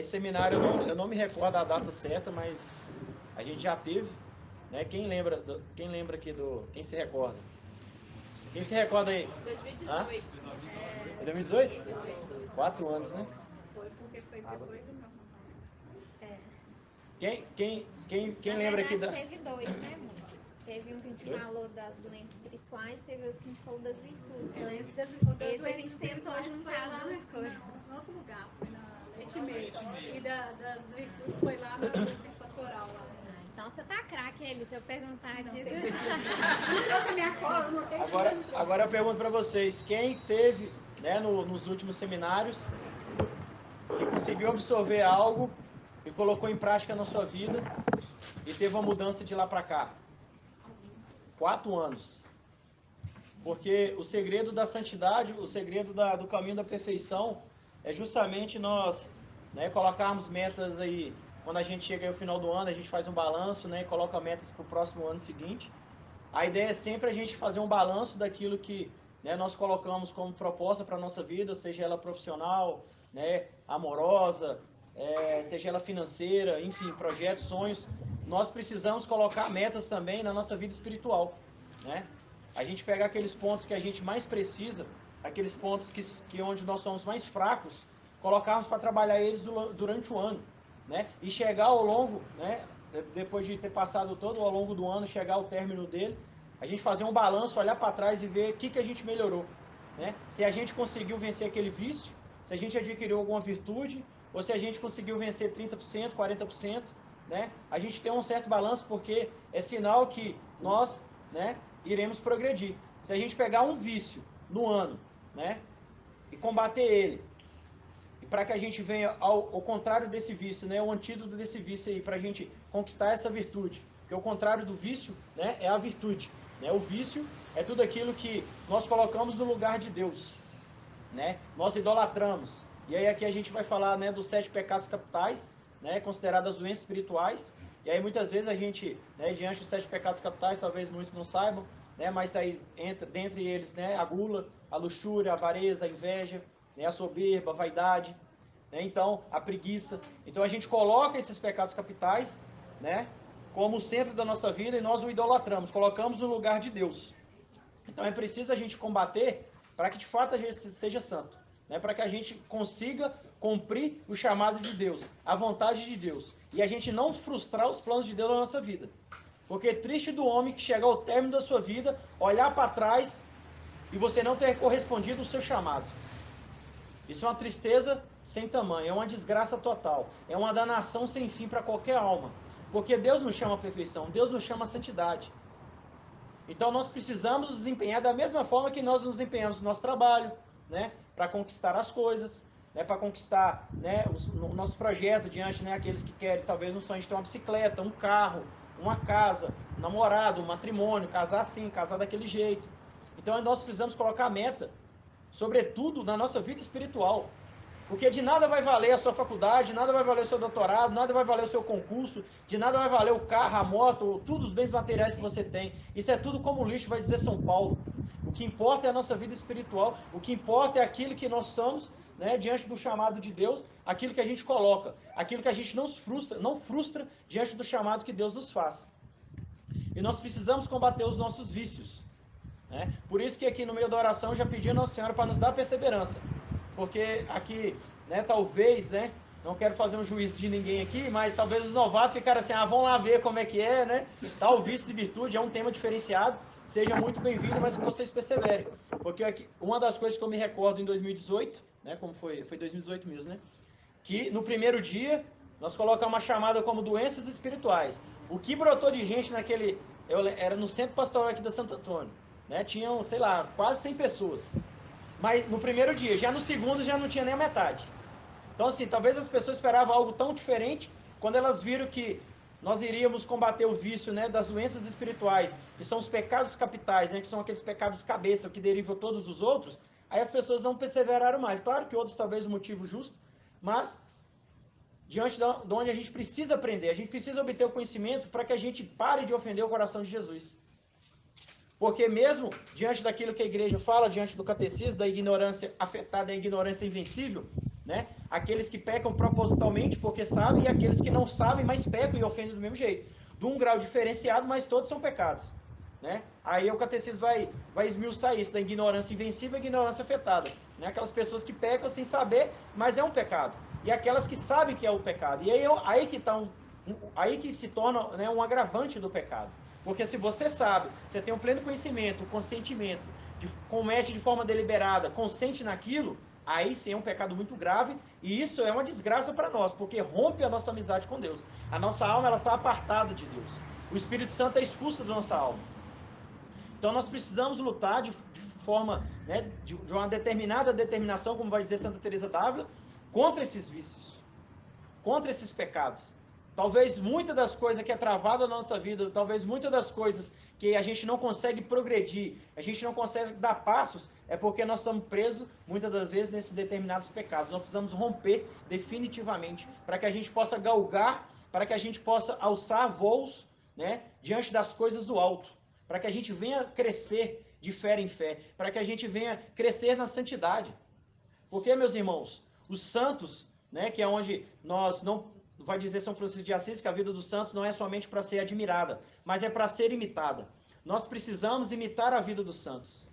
esse seminário eu não me recordo a data certa, mas a gente já teve, né? Quem lembra aqui quem se recorda? Quem se recorda aí? 2018. Hã? 2018? 4 anos, né? Foi porque foi depois do meu casamento. Quem Na lembra aqui verdade, da... teve dois, né, amor? Teve um que a gente falou das doenças espirituais, teve outro que a gente falou das virtudes. O da Esse a doença gente tentou espirituais juntar foi as lá duas coisas. em outro lugar, foi na Leite-Meio. E das virtudes foi lá na Centro Pastoral. Lá. Então você tá craque, ele. Se eu perguntar aqui, você Nossa, minha cola, eu não tenho Agora eu pergunto para vocês, quem teve, né, nos últimos seminários, que conseguiu absorver algo e colocou em prática na sua vida e teve uma mudança de lá para cá? 4 anos. Porque o segredo da santidade, o segredo do caminho da perfeição é justamente nós, né, colocarmos metas aí. Quando a gente chega aí ao final do ano, a gente faz um balanço, né, e coloca metas para o próximo ano seguinte. A ideia é sempre a gente fazer um balanço daquilo que, né, nós colocamos como proposta para a nossa vida, seja ela profissional, né, amorosa, seja ela financeira, enfim, projetos, sonhos. Nós precisamos colocar metas também na nossa vida espiritual, né? A gente pegar aqueles pontos que a gente mais precisa, aqueles pontos que onde nós somos mais fracos, colocarmos para trabalhar eles durante o ano, né? E chegar ao longo, né, depois de ter passado todo ao longo do ano, chegar ao término dele, a gente fazer um balanço, olhar para trás e ver o que a gente melhorou, né? Se a gente conseguiu vencer aquele vício, se a gente adquiriu alguma virtude, ou se a gente conseguiu vencer 30%, 40%, né? A gente tem um certo balanço porque é sinal que nós, né, iremos progredir. Se a gente pegar um vício no ano, né, e combater ele, e para que a gente venha ao contrário desse vício, né, o antídoto desse vício aí, para a gente conquistar essa virtude, porque o contrário do vício, né, é a virtude, né? O vício é tudo aquilo que nós colocamos no lugar de Deus, né? Nós idolatramos. E aí aqui a gente vai falar, né, dos 7 pecados capitais, né, consideradas doenças espirituais. E aí muitas vezes a gente, né, diante dos 7 pecados capitais, talvez muitos não saibam, né, mas aí entra dentre eles, né, a gula, a luxúria, a avareza, a inveja, né, a soberba, a vaidade, né, então a preguiça. Então a gente coloca esses pecados capitais, né, como o centro da nossa vida e nós o idolatramos, colocamos no lugar de Deus. Então é preciso a gente combater para que de fato a gente seja santo, né? Para que a gente consiga cumprir o chamado de Deus, a vontade de Deus, e a gente não frustrar os planos de Deus na nossa vida. Porque triste do homem que chega ao término da sua vida, olhar para trás e você não ter correspondido ao seu chamado. Isso é uma tristeza sem tamanho, é uma desgraça total, é uma danação sem fim para qualquer alma. Porque Deus nos chama a perfeição, Deus nos chama a santidade. Então nós precisamos nos empenhar da mesma forma que nós nos empenhamos no nosso trabalho, né, para conquistar as coisas, né, para conquistar, né, o nosso projeto diante, né, aqueles que querem talvez um sonho de ter uma bicicleta, um carro, uma casa, um namorado, um matrimônio, casar assim, casar daquele jeito. Então nós precisamos colocar a meta, sobretudo na nossa vida espiritual. Porque de nada vai valer a sua faculdade, de nada vai valer o seu doutorado, nada vai valer o seu concurso, de nada vai valer o carro, a moto, todos os bens materiais que você tem. Isso é tudo como lixo, vai dizer São Paulo. O que importa é a nossa vida espiritual, o que importa é aquilo que nós somos, né, diante do chamado de Deus, aquilo que a gente coloca, aquilo que a gente não frustra diante do chamado que Deus nos faz. E nós precisamos combater os nossos vícios, né? Por isso que aqui no meio da oração eu já pedi a Nossa Senhora para nos dar perseverança. Porque aqui, né, talvez, né, não quero fazer um juízo de ninguém aqui, mas talvez os novatos ficaram assim, vamos lá ver como é que é, né? Tal vício de virtude é um tema diferenciado, seja muito bem-vindo, mas que vocês perseverem. Porque aqui, uma das coisas que eu me recordo em 2018, né, como foi 2018 mesmo, né? Que no primeiro dia nós colocamos uma chamada como doenças espirituais. O que brotou de gente naquele, era no centro pastoral aqui da Santo Antônio, né? Tinham, sei lá, quase 100 pessoas. Mas no primeiro dia, já no segundo já não tinha nem a metade. Então assim, talvez as pessoas esperavam algo tão diferente quando elas viram que nós iríamos combater o vício, né, das doenças espirituais, que são os pecados capitais, né, que são aqueles pecados cabeça, que derivam todos os outros. Aí as pessoas não perseveraram mais. Claro que outros talvez o motivo justo, mas diante de onde a gente precisa aprender, a gente precisa obter o conhecimento para que a gente pare de ofender o coração de Jesus. Porque mesmo diante daquilo que a igreja fala, diante do catecismo, da ignorância afetada, da ignorância invencível, né, aqueles que pecam propositalmente porque sabem e aqueles que não sabem, mas pecam e ofendem do mesmo jeito. De um grau diferenciado, mas todos são pecados. Né? Aí o catecismo vai esmiuçar isso, da ignorância invencível e ignorância afetada. Né? Aquelas pessoas que pecam sem saber, mas é um pecado. E aquelas que sabem que é o pecado. E aí que tá aí que se torna, né, um agravante do pecado. Porque se você sabe, você tem um pleno conhecimento, um consentimento, comete de forma deliberada, consente naquilo, aí sim é um pecado muito grave, e isso é uma desgraça para nós, porque rompe a nossa amizade com Deus. A nossa alma está apartada de Deus. O Espírito Santo é expulso da nossa alma. Então nós precisamos lutar de forma, né, de uma determinada determinação, como vai dizer Santa Teresa d'Ávila, contra esses vícios, contra esses pecados. Talvez muitas das coisas que é travada na nossa vida, talvez muitas das coisas que a gente não consegue progredir, a gente não consegue dar passos, é porque nós estamos presos, muitas das vezes, nesses determinados pecados. Nós precisamos romper definitivamente, para que a gente possa galgar, para que a gente possa alçar voos, né, diante das coisas do alto, para que a gente venha crescer de fé em fé, para que a gente venha crescer na santidade. Porque, meus irmãos, os santos, né, que é onde nós não... Vai dizer São Francisco de Assis que a vida dos santos não é somente para ser admirada, mas é para ser imitada. Nós precisamos imitar a vida dos santos.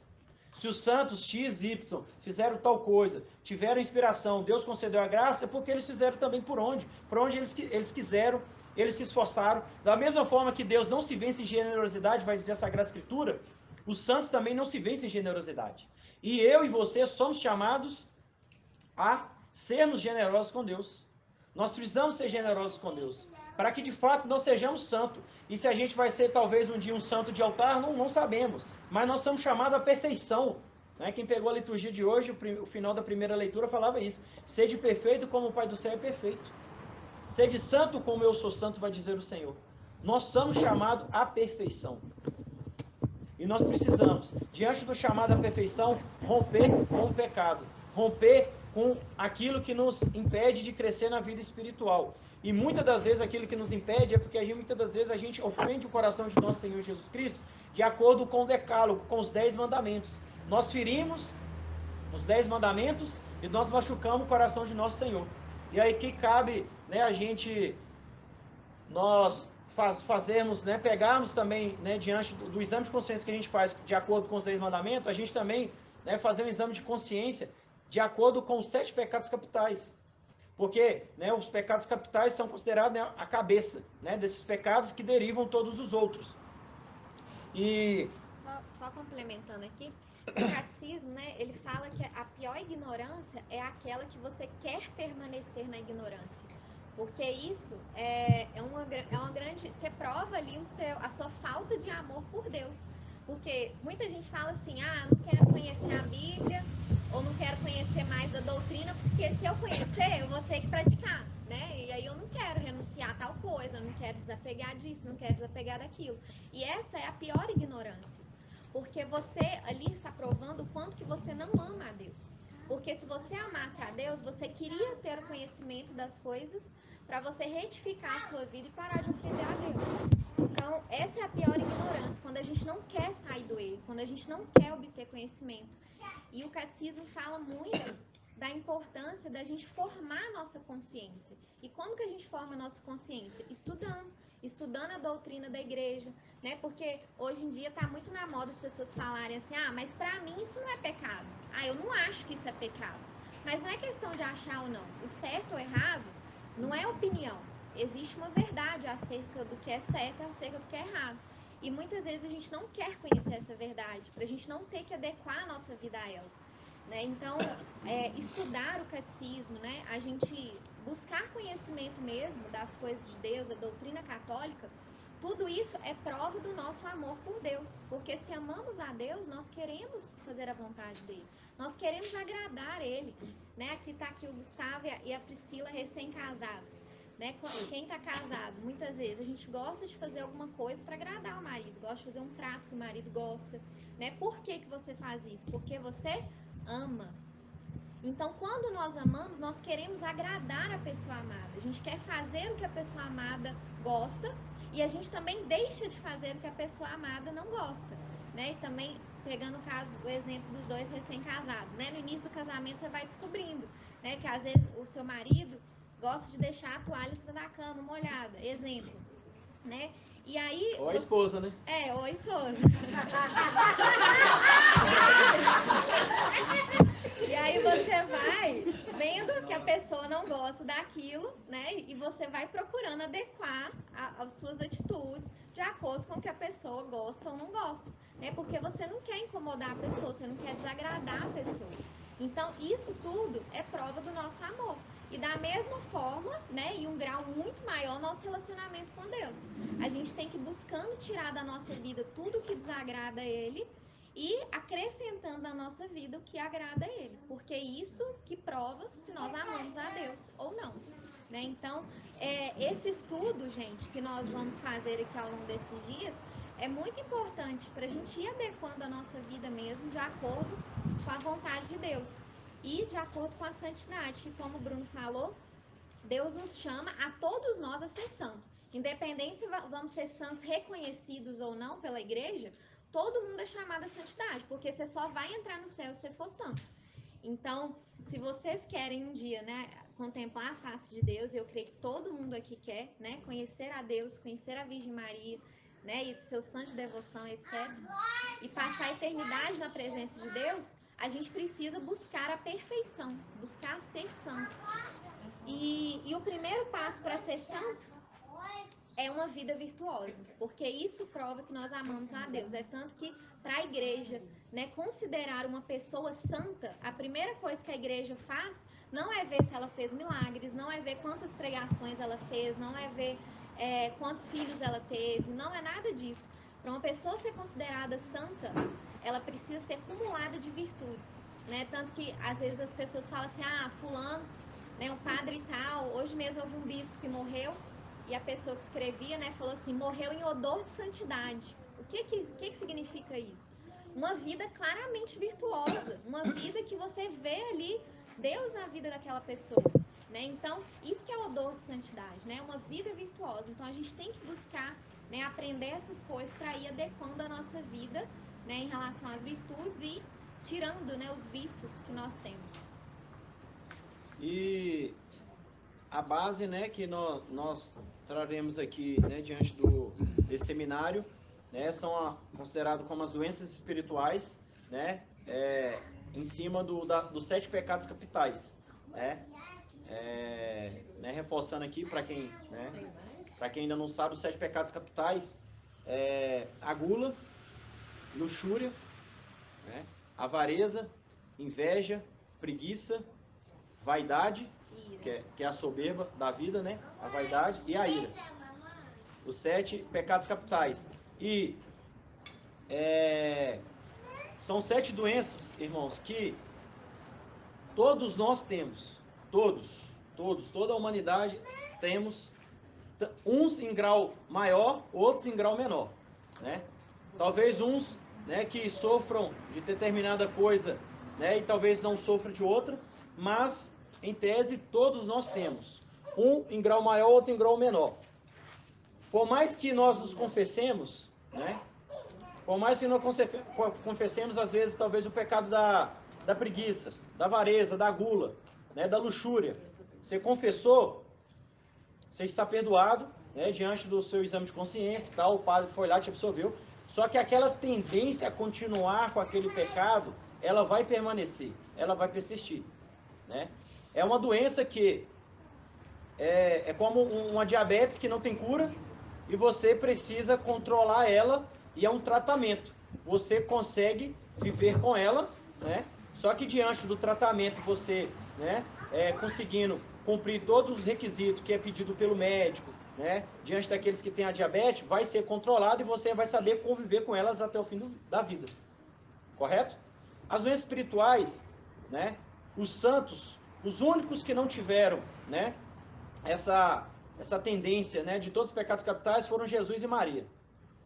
Se os santos X, Y fizeram tal coisa, tiveram inspiração, Deus concedeu a graça, é porque eles fizeram também por onde? Por onde eles quiseram, eles se esforçaram. Da mesma forma que Deus não se vence em generosidade, vai dizer a Sagrada Escritura, os santos também não se vencem em generosidade. E eu e você somos chamados a sermos generosos com Deus. Nós precisamos ser generosos com Deus, para que de fato nós sejamos santos. E se a gente vai ser talvez um dia um santo de altar, não sabemos. Mas nós somos chamados à perfeição. Né? Quem pegou a liturgia de hoje, o final da primeira leitura falava isso. Sede perfeito como o Pai do céu é perfeito. Sede santo como eu sou santo, vai dizer o Senhor. Nós somos chamados à perfeição. E nós precisamos, diante do chamado à perfeição, romper com o pecado. Romper com aquilo que nos impede de crescer na vida espiritual. E muitas das vezes aquilo que nos impede é porque muitas das vezes a gente ofende o coração de nosso Senhor Jesus Cristo de acordo com o decálogo, com os 10 mandamentos. Nós ferimos os 10 mandamentos e nós machucamos o coração de nosso Senhor. E aí que cabe, né, nós fazermos, né, pegarmos também, né, diante do exame de consciência que a gente faz de acordo com os 10 mandamentos, a gente também, né, fazer um exame de consciência de acordo com os 7 pecados capitais. Porque, né, os pecados capitais são considerados, né, a cabeça, né, desses pecados que derivam todos os outros. E só complementando aqui, o catecismo, né, ele fala que a pior ignorância é aquela que você quer permanecer na ignorância. Porque isso é uma grande... Você prova ali a sua falta de amor por Deus. Porque muita gente fala assim, não quero conhecer a Bíblia, ou não quero conhecer mais da doutrina, porque se eu conhecer, eu vou ter que praticar, né? E aí eu não quero renunciar a tal coisa, eu não quero desapegar disso, não quero desapegar daquilo. E essa é a pior ignorância. Porque você ali está provando o quanto que você não ama a Deus. Porque se você amasse a Deus, você queria ter o conhecimento das coisas para você retificar a sua vida e parar de ofender a Deus. Então, essa é a pior ignorância, quando a gente não quer sair do erro, quando a gente não quer obter conhecimento. E o catecismo fala muito da importância da gente formar a nossa consciência. E como que a gente forma a nossa consciência? Estudando a doutrina da igreja, né? Porque hoje em dia está muito na moda as pessoas falarem assim, mas para mim isso não é pecado. Eu não acho que isso é pecado. Mas não é questão de achar ou não. O certo ou errado não é opinião. Existe uma verdade acerca do que é certo e acerca do que é errado. E muitas vezes a gente não quer conhecer essa verdade, para a gente não ter que adequar a nossa vida a ela. Né? Então, estudar o catecismo, né? A gente buscar conhecimento mesmo das coisas de Deus, da doutrina católica, tudo isso é prova do nosso amor por Deus. Porque se amamos a Deus, nós queremos fazer a vontade dele. Nós queremos agradar ele. Né? Aqui está aqui o Gustavo e a Priscila recém-casados. Né? Quem está casado, muitas vezes a gente gosta de fazer alguma coisa para agradar o marido, gosta de fazer um prato que o marido gosta. Né? Por que você faz isso? Porque você ama. Então, quando nós amamos, nós queremos agradar a pessoa amada. A gente quer fazer o que a pessoa amada gosta e a gente também deixa de fazer o que a pessoa amada não gosta. Né? E também pegando o exemplo dos dois recém-casados, né? No início do casamento você vai descobrindo, né? Que às vezes o seu marido gosta de deixar a toalha em cima da cama molhada, exemplo, né? E aí... Ou a esposa, né? Ou a esposa. E aí você vai vendo que a pessoa não gosta daquilo, né? E você vai procurando adequar as suas atitudes de acordo com o que a pessoa gosta ou não gosta, né? Porque você não quer incomodar a pessoa, você não quer desagradar a pessoa. Então, isso tudo é prova do nosso amor. E da mesma forma, né, em um grau muito maior, nosso relacionamento com Deus. A gente tem que ir buscando tirar da nossa vida tudo que desagrada a Ele e acrescentando à nossa vida o que agrada a Ele. Porque é isso que prova se nós amamos a Deus ou não. Né? Então, esse estudo, gente, que nós vamos fazer aqui ao longo desses dias, é muito importante para a gente ir adequando a nossa vida mesmo de acordo com a vontade de Deus. E de acordo com a santidade, que como o Bruno falou, Deus nos chama a todos nós a ser santos. Independente se vamos ser santos reconhecidos ou não pela igreja, todo mundo é chamado a santidade, porque você só vai entrar no céu se você for santo. Então, se vocês querem um dia, né, contemplar a face de Deus, eu creio que todo mundo aqui quer, né, conhecer a Deus, conhecer a Virgem Maria, né, e seu santo de devoção, etc. E passar a eternidade na presença de Deus, a gente precisa buscar a perfeição, buscar ser santo. E o primeiro passo para ser santo é uma vida virtuosa, porque isso prova que nós amamos a Deus. É tanto que para a igreja, né, considerar uma pessoa santa, a primeira coisa que a igreja faz não é ver se ela fez milagres, não é ver quantas pregações ela fez, não é ver quantos filhos ela teve, não é nada disso. Para uma pessoa ser considerada santa, ela precisa ser acumulada de virtudes, né? Tanto que às vezes as pessoas falam assim, fulano, né, um padre e tal, hoje mesmo houve um bispo que morreu, e a pessoa que escrevia, né, falou assim, morreu em odor de santidade. O que significa isso? Uma vida claramente virtuosa, uma vida que você vê ali Deus na vida daquela pessoa, né? Então, isso que é odor de santidade, né? Uma vida virtuosa. Então, a gente tem que buscar, né, aprender essas coisas para ir adequando a nossa vida, né, em relação às virtudes e tirando, né, os vícios que nós temos. E a base, né, que nós traremos aqui, né, diante desse seminário, né, são consideradas como as doenças espirituais, né, em cima dos 7 pecados capitais, né, reforçando aqui para quem, né, ainda não sabe, os 7 pecados capitais a gula, luxúria, né, avareza, inveja, preguiça, vaidade, que é a soberba da vida, né? A vaidade e a ira. Os 7 pecados capitais. E são 7 doenças, irmãos, que todos nós temos. Toda a humanidade temos. Uns em grau maior, outros em grau menor, né? Talvez uns, né, que sofram de determinada coisa, né, e talvez não sofram de outra, mas em tese todos nós temos. Um em grau maior, outro em grau menor. Por mais que nós nos confessemos, né? Por mais que nós confessemos, às vezes, talvez o pecado da preguiça, da avareza, da gula, né, da luxúria. Você confessou, você está perdoado, né, diante do seu exame de consciência, tal, o padre foi lá, te absolveu. Só que aquela tendência a continuar com aquele pecado, ela vai permanecer, ela vai persistir, né? É uma doença que é como uma diabetes que não tem cura e você precisa controlar ela e é um tratamento. Você consegue viver com ela, né? Só que diante do tratamento você, né, conseguindo cumprir todos os requisitos que é pedido pelo médico, né, diante daqueles que têm a diabetes, vai ser controlado e você vai saber conviver com elas até o fim da vida. Correto? As doenças espirituais, né, os santos, os únicos que não tiveram, né, essa tendência, né, de todos os pecados capitais foram Jesus e Maria.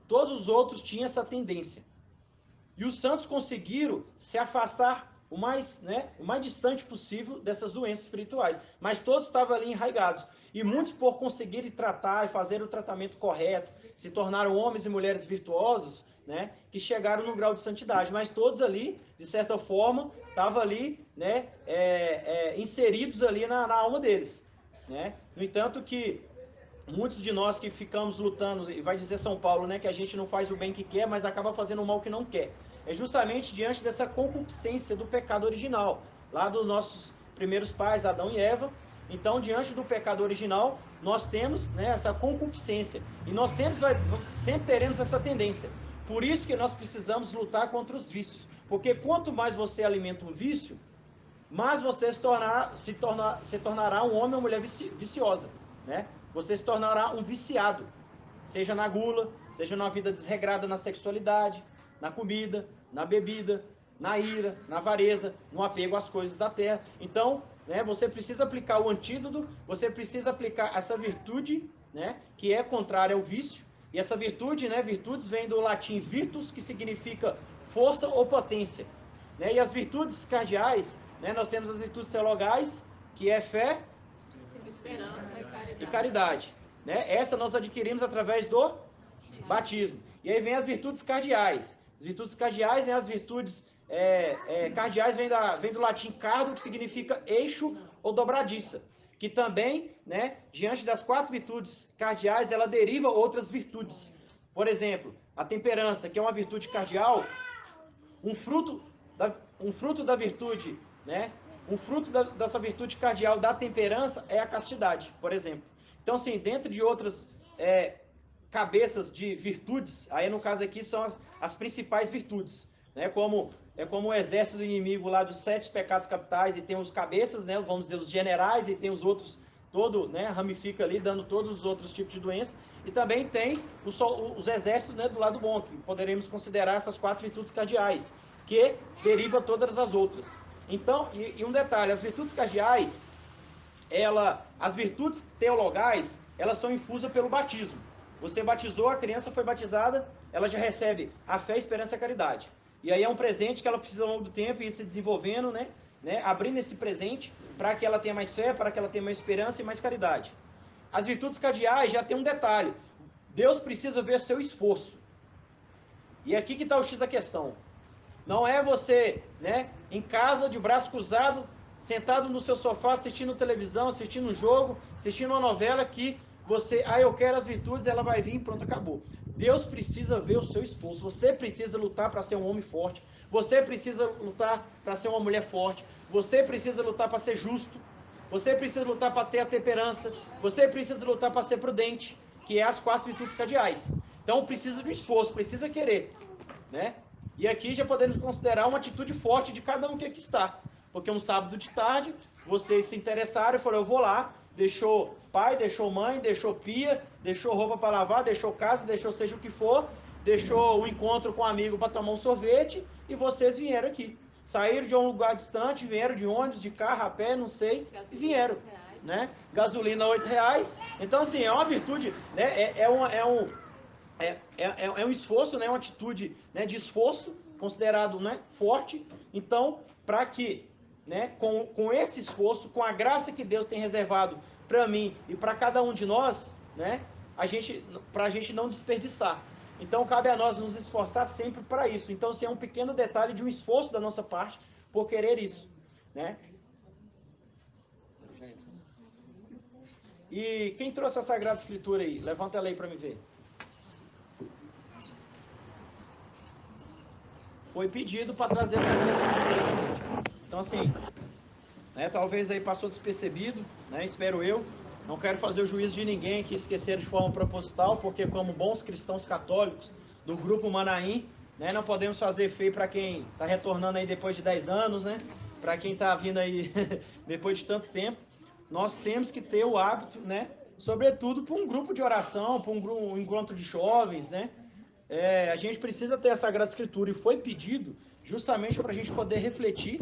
Todos os outros tinham essa tendência. E os santos conseguiram se afastar o mais distante possível dessas doenças espirituais. Mas todos estavam ali enraigados. E muitos, por conseguirem tratar e fazer o tratamento correto, se tornaram homens e mulheres virtuosos, né, que chegaram no grau de santidade, mas todos ali, de certa forma, estavam ali, né, inseridos ali na alma deles, né? No entanto que muitos de nós que ficamos lutando, e vai dizer São Paulo, né, que a gente não faz o bem que quer, mas acaba fazendo o mal que não quer. É justamente diante dessa concupiscência do pecado original, lá dos nossos primeiros pais, Adão e Eva. Então, diante do pecado original, nós temos, né, essa concupiscência. E nós sempre teremos essa tendência. Por isso que nós precisamos lutar contra os vícios. Porque quanto mais você alimenta um vício, mais você se tornará um homem ou mulher viciosa, né? Você se tornará um viciado, seja na gula, seja na vida desregrada na sexualidade, na comida, na bebida, na ira, na avareza, no apego às coisas da terra. Então, né, você precisa aplicar o antídoto, você precisa aplicar essa virtude, né, que é contrária ao vício. E essa virtude, né, virtudes vem do latim virtus, que significa força ou potência, né? E as virtudes cardeais, né, nós temos as virtudes teologais, que é fé, Esperança e caridade, né? Essa nós adquirimos através do batismo. E aí vem as virtudes cardeais. As virtudes cardeais, né, as virtudes cardeais vem do latim cardo, que significa eixo ou dobradiça. Que também, né, diante das 4 virtudes cardeais, ela deriva outras virtudes. Por exemplo, a temperança, que é uma virtude cardeal, um fruto da virtude, né? Um fruto dessa virtude cardeal da temperança é a castidade, por exemplo. Então, assim, dentro de outras cabeças de virtudes, aí no caso aqui são as principais virtudes, né? Como o exército do inimigo lá dos 7 pecados capitais, e tem os cabeças, né? Vamos dizer, os generais, e tem os outros, todo, né? Ramifica ali, dando todos os outros tipos de doença. E também tem os exércitos, né, do lado bom, que poderemos considerar essas 4 virtudes cardeais, que deriva todas as outras. Então, e um detalhe, as virtudes cardeais, as virtudes teologais, elas são infusas pelo batismo. Você batizou, a criança foi batizada, ela já recebe a fé, a esperança e a caridade. E aí é um presente que ela precisa ao longo do tempo ir se desenvolvendo, né, abrindo esse presente para que ela tenha mais fé, para que ela tenha mais esperança e mais caridade. As virtudes cardeais já tem um detalhe. Deus precisa ver seu esforço. E aqui que está o X da questão. Não é você, né, em casa, de braço cruzado, sentado no seu sofá, assistindo televisão, assistindo um jogo, assistindo uma novela, que você, eu quero as virtudes, ela vai vir e pronto, acabou. Deus precisa ver o seu esforço. Você precisa lutar para ser um homem forte. Você precisa lutar para ser uma mulher forte. Você precisa lutar para ser justo. Você precisa lutar para ter a temperança. Você precisa lutar para ser prudente, que é as 4 virtudes cardeais. Então precisa de um esforço, precisa querer, né? E aqui já podemos considerar uma atitude forte de cada um que aqui está. Porque um sábado de tarde, vocês se interessaram e falaram, eu vou lá, deixou pai, deixou mãe, deixou pia, deixou roupa para lavar, deixou casa, deixou seja o que for, deixou o encontro com um amigo para tomar um sorvete, e vocês vieram aqui. Saíram de um lugar distante, vieram de ônibus, de carro, a pé, não sei, e vieram, né? Gasolina R$8. Então, assim, é uma virtude, né? É um esforço, né? Uma atitude, né, de esforço, considerado, né, forte. Então, para que, né, com esse esforço, com a graça que Deus tem reservado para mim e para cada um de nós, né, para a gente não desperdiçar. Então, cabe a nós nos esforçar sempre para isso. Então, assim, é um pequeno detalhe de um esforço da nossa parte por querer isso, né? E quem trouxe a Sagrada Escritura aí? Levanta ela aí para me ver. Foi pedido para trazer a Sagrada Escritura. Então, assim, né, talvez aí passou despercebido, né, espero eu. Não quero fazer o juízo de ninguém que esqueceram de forma proposital, porque como bons cristãos católicos do grupo Manaim, né, não podemos fazer feio para quem está retornando aí depois de 10 anos, né, para quem está vindo aí depois de tanto tempo. Nós temos que ter o hábito, né, sobretudo para um grupo de oração, para um encontro de jovens, né, a gente precisa ter a Sagrada Escritura, e foi pedido justamente para a gente poder refletir,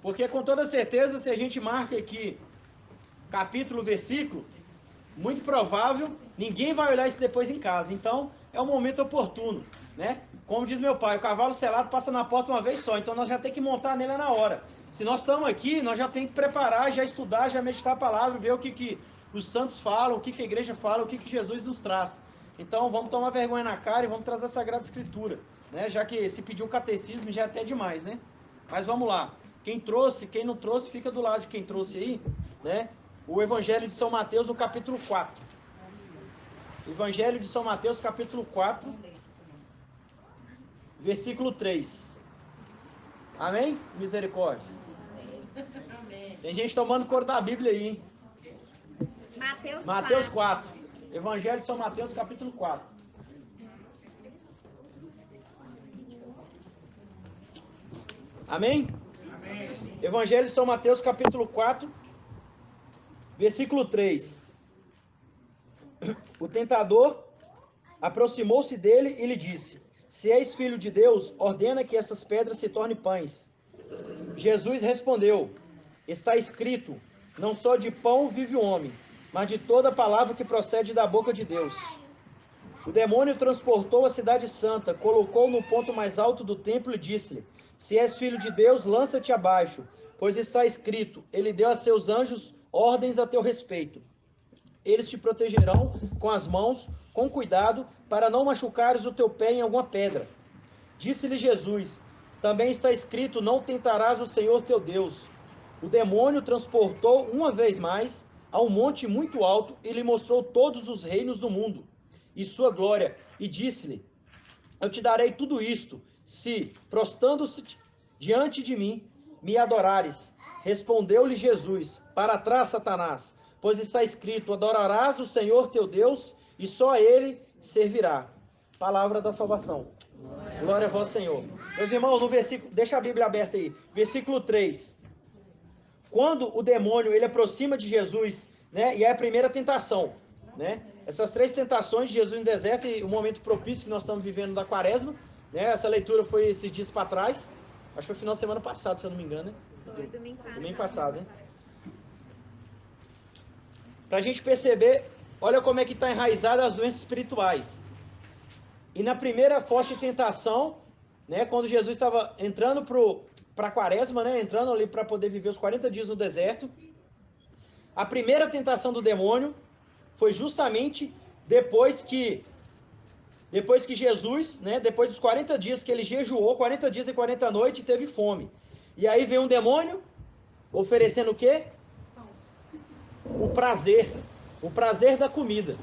porque com toda certeza, se a gente marca aqui capítulo, versículo, muito provável, ninguém vai olhar isso depois em casa. Então, é um momento oportuno, né? Como diz meu pai, o cavalo selado passa na porta uma vez só, então nós já temos que montar nele na hora. Se nós estamos aqui, nós já temos que preparar, já estudar, já meditar a palavra, ver o que os santos falam, o que a igreja fala, o que Jesus nos traz. Então vamos tomar vergonha na cara e vamos trazer a Sagrada Escritura, né? Já que se pedir o catecismo já é até demais, né? Mas vamos lá. Quem trouxe, quem não trouxe, fica do lado de quem trouxe aí, né? O Evangelho de São Mateus, no capítulo 4. Evangelho de São Mateus, capítulo 4, versículo 3. Amém? Misericórdia. Tem gente tomando cor da Bíblia aí, hein? Mateus 4. Evangelho de São Mateus, capítulo 4. Amém? Amém. Evangelho de São Mateus, capítulo 4, versículo 3. O tentador aproximou-se dele e lhe disse: Se és filho de Deus, ordena que essas pedras se tornem pães. Jesus respondeu: Está escrito, não só de pão vive o homem, mas de toda palavra que procede da boca de Deus. O demônio transportou a cidade santa, colocou no ponto mais alto do templo e disse-lhe: Se és filho de Deus, lança-te abaixo, pois está escrito, ele deu a seus anjos ordens a teu respeito. Eles te protegerão com as mãos, com cuidado, para não machucares o teu pé em alguma pedra. Disse-lhe Jesus: Também está escrito, não tentarás o Senhor teu Deus. O demônio transportou uma vez mais a um monte muito alto e lhe mostrou todos os reinos do mundo e sua glória, e disse-lhe: Eu te darei tudo isto, se, prostrando-se diante de mim, me adorares. Respondeu-lhe Jesus: Para trás, Satanás, pois está escrito, adorarás o Senhor teu Deus, e só a ele servirá. Palavra da salvação. Glória a vós, Senhor. Meus irmãos, no versículo, deixa a Bíblia aberta aí, versículo 3. Quando o demônio, ele aproxima de Jesus, né, e é a primeira tentação, né? Essas três tentações de Jesus no deserto e o momento propício que nós estamos vivendo da quaresma, né? Essa leitura foi esses dias para trás, acho que foi final de semana passado, se eu não me engano, né? Foi domingo passado. Domingo passado, né? Para a gente perceber, olha como é que está enraizada as doenças espirituais. E na primeira forte tentação, né, quando Jesus estava entrando para a quaresma, né, entrando ali para poder viver os 40 dias no deserto, a primeira tentação do demônio foi justamente depois que Jesus, né, depois dos 40 dias que ele jejuou, 40 dias e 40 noites, teve fome. E aí veio um demônio oferecendo o quê? O prazer da comida.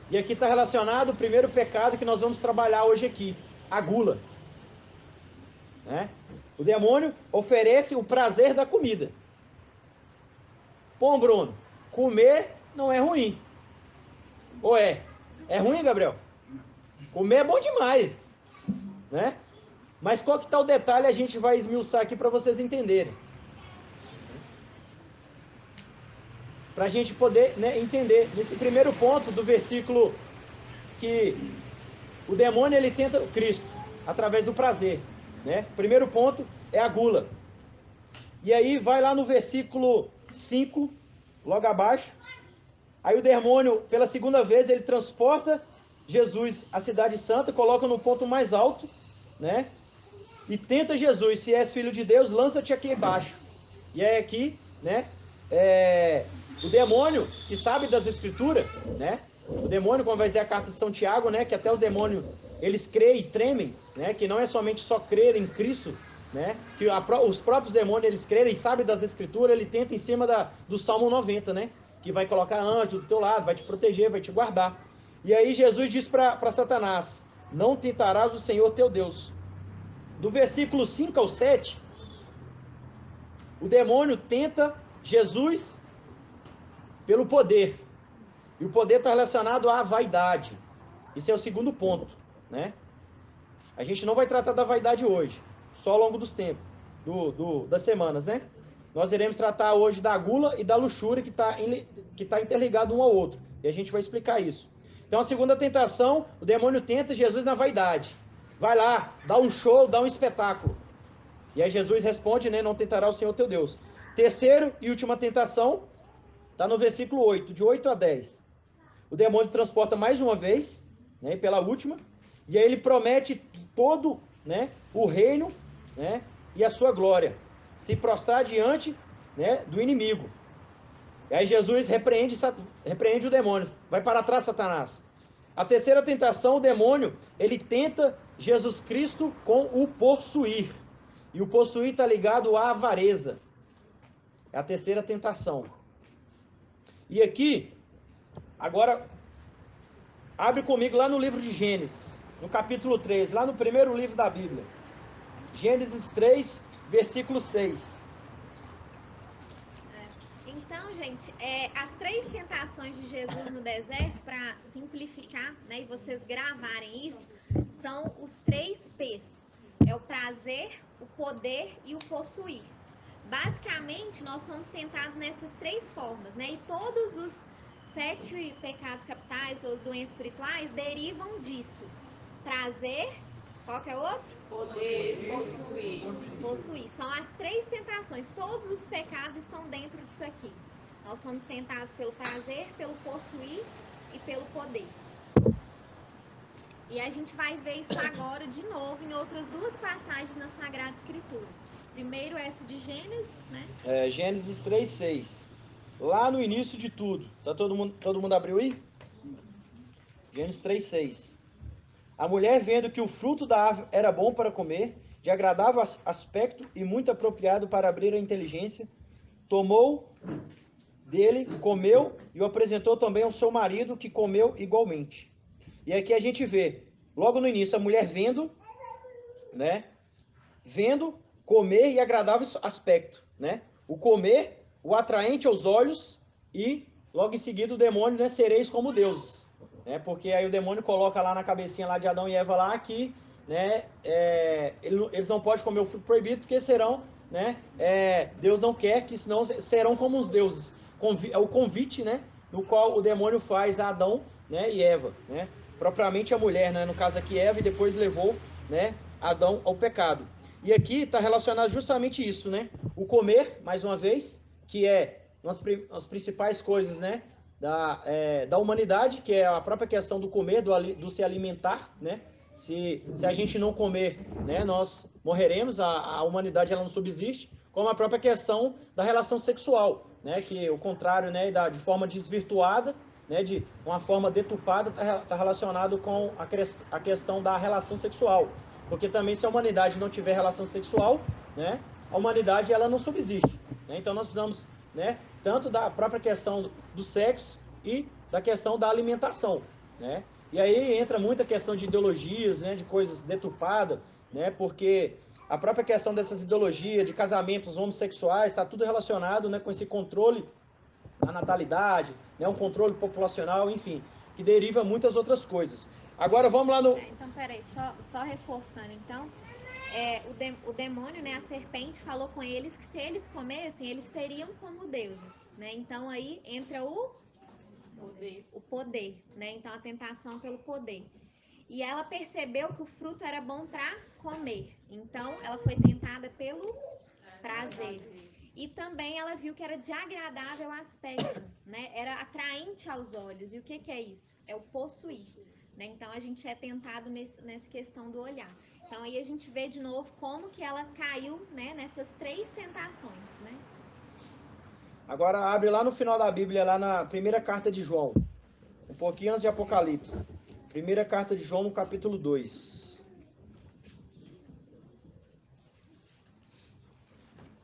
E aqui está relacionado o primeiro pecado que nós vamos trabalhar hoje aqui, a gula. Né? O demônio oferece o prazer da comida. Bom, Bruno, comer não é ruim. Ou é? É ruim, Gabriel? Comer é bom demais, né? Mas qual que tá o detalhe, a gente vai esmiuçar aqui para vocês entenderem. Para a gente poder, né, entender. Nesse primeiro ponto do versículo, que o demônio ele tenta o Cristo através do prazer, né? Primeiro ponto é a gula. E aí vai lá no versículo 5, logo abaixo. Aí o demônio, pela segunda vez, ele transporta Jesus à cidade santa, coloca no ponto mais alto, né? E tenta Jesus: se és filho de Deus, lança-te aqui embaixo. E aí aqui, né? O demônio que sabe das escrituras, né? O demônio, como vai dizer a carta de São Tiago, né? Que até os demônios, eles creem e tremem, né? Que não é somente só crer em Cristo, né? Que os próprios demônios, eles creem e sabem das escrituras, ele tenta em cima do Salmo 90, né? Que vai colocar anjo do teu lado, vai te proteger, vai te guardar. E aí Jesus diz para Satanás: não tentarás o Senhor teu Deus. Do versículo 5 ao 7, o demônio tenta Jesus pelo poder. E o poder está relacionado à vaidade. Esse é o segundo ponto, né? A gente não vai tratar da vaidade hoje, só ao longo dos tempos, das semanas, né? Nós iremos tratar hoje da gula e da luxúria que tá interligado um ao outro. E a gente vai explicar isso. Então a segunda tentação, o demônio tenta Jesus na vaidade. Vai lá, dá um show, dá um espetáculo. E aí Jesus responde, né? Não tentará o Senhor teu Deus. Terceiro e última tentação, está no versículo 8, de 8 a 10. O demônio transporta mais uma vez, né, pela última, e aí ele promete todo, né, o reino, né, e a sua glória, se prostrar diante, né, do inimigo. E aí Jesus repreende o demônio: vai para trás, Satanás. A terceira tentação, o demônio, ele tenta Jesus Cristo com o possuir. E o possuir está ligado à avareza. É a terceira tentação. E aqui, agora, abre comigo lá no livro de Gênesis, no capítulo 3, lá no primeiro livro da Bíblia. Gênesis 3, versículo 6. Então, gente, as 3 tentações de Jesus no deserto, para simplificar, né, e vocês gravarem isso, são os 3 P's. É o prazer, o poder e o possuir. Basicamente, nós somos tentados nessas 3 formas, né? E todos os 7 pecados capitais, ou as doenças espirituais, derivam disso. Prazer, qual que é o outro? Poder, possuir. Possuir. São as 3 tentações. Todos os pecados estão dentro disso aqui. Nós somos tentados pelo prazer, pelo possuir e pelo poder. E a gente vai ver isso agora de novo em outras 2 passagens na Sagrada Escritura. Primeiro essa de Gênesis, né? Gênesis 3, 6. Lá no início de tudo. Tá todo mundo abriu aí? Gênesis 3, 6. A mulher, vendo que o fruto da árvore era bom para comer, de agradável aspecto e muito apropriado para abrir a inteligência, tomou dele, comeu e o apresentou também ao seu marido, que comeu igualmente. E aqui a gente vê, logo no início, a mulher vendo, né? Vendo, comer e agradável aspecto, né? O comer, o atraente aos olhos e logo em seguida o demônio, né? Sereis como deuses, né? Porque aí o demônio coloca lá na cabecinha lá de Adão e Eva lá que, né? Eles não podem comer o fruto proibido porque serão, né? Deus não quer que senão serão como os deuses. É o convite, né? No qual o demônio faz a Adão, né? E Eva, né? Propriamente a mulher, né? No caso aqui Eva, e depois levou, né? Adão ao pecado. E aqui está relacionado justamente isso, né? O comer, mais uma vez, que é as principais coisas, né? Da humanidade, que é a própria questão do comer, do se alimentar, né? Se a gente não comer, né? Nós morreremos, a humanidade ela não subsiste, como a própria questão da relação sexual, né? Que o contrário, né? De forma desvirtuada, né? De uma forma deturpada, está relacionado com a questão da relação sexual. Porque também se a humanidade não tiver relação sexual, né, a humanidade ela não subsiste. Né? Então nós precisamos, né, tanto da própria questão do sexo e da questão da alimentação. Né? E aí entra muita questão de ideologias, né, de coisas deturpadas, né, porque a própria questão dessas ideologias de casamentos homossexuais está tudo relacionado, né, com esse controle da natalidade, né, um controle populacional, enfim, que deriva muitas outras coisas. Agora vamos lá no... Então, peraí, só reforçando, então, o demônio, né, a serpente, falou com eles que se eles comessem, eles seriam como deuses, né? Então aí entra o poder, né? Então a tentação pelo poder. E ela percebeu que o fruto era bom para comer. Então ela foi tentada pelo prazer. E também ela viu que era de agradável aspecto, né? Era atraente aos olhos. E o que é isso? É o possuir. Né? Então a gente é tentado nessa questão do olhar. Então aí a gente vê de novo como que ela caiu, né, nessas 3 tentações, né? Agora abre lá no final da Bíblia, lá na primeira carta de João, um pouquinho antes de Apocalipse. Primeira carta de João, no capítulo 2.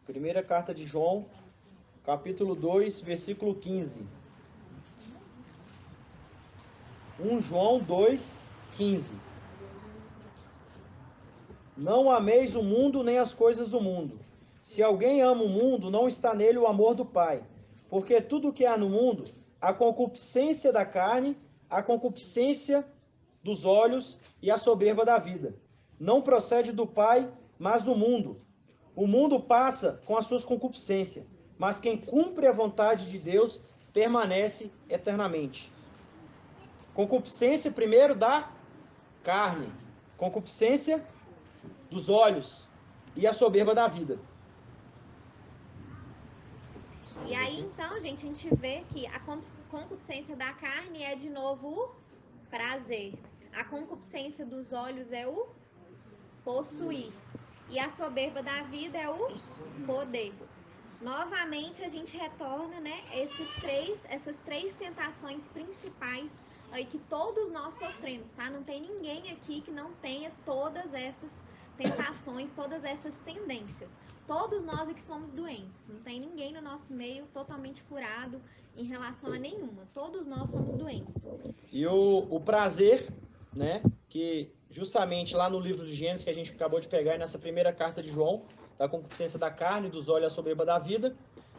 Primeira carta de João, capítulo 2, versículo 15. 1 João 2, 15. Não ameis o mundo nem as coisas do mundo. Se alguém ama o mundo, não está nele o amor do Pai. Porque tudo o que há no mundo, a concupiscência da carne, a concupiscência dos olhos e a soberba da vida, não procede do Pai, mas do mundo. O mundo passa com as suas concupiscências, mas quem cumpre a vontade de Deus permanece eternamente. Concupiscência primeiro da carne, concupiscência dos olhos e a soberba da vida. E aí então, gente, a gente vê que a concupiscência da carne é de novo o prazer. A concupiscência dos olhos é o possuir. E a soberba da vida é o poder. Novamente a gente retorna, né, essas três tentações principais aí que todos nós sofremos, tá? Não tem ninguém aqui que não tenha todas essas tentações, todas essas tendências. Todos nós aqui somos doentes. Não tem ninguém no nosso meio totalmente curado em relação a nenhuma. Todos nós somos doentes. E o prazer, né, que justamente lá no livro de Gênesis, que a gente acabou de pegar, nessa primeira carta de João, da concupiscência da carne, dos olhos, a soberba da vida,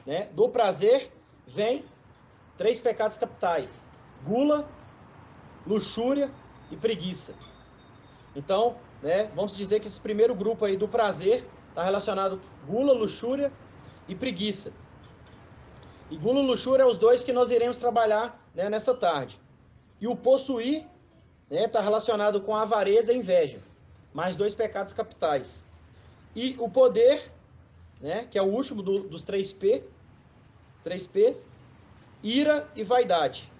né, do prazer vem 3 pecados capitais: gula, luxúria e preguiça. Então, né, vamos dizer que esse primeiro grupo aí do prazer está relacionado com gula, luxúria e preguiça. E gula e luxúria é os 2 que nós iremos trabalhar, né, nessa tarde. E o possuir está, né, relacionado com a avareza e a inveja, mais 2 pecados capitais. E o poder, né, que é o último dos 3P, 3Ps, ira e vaidade.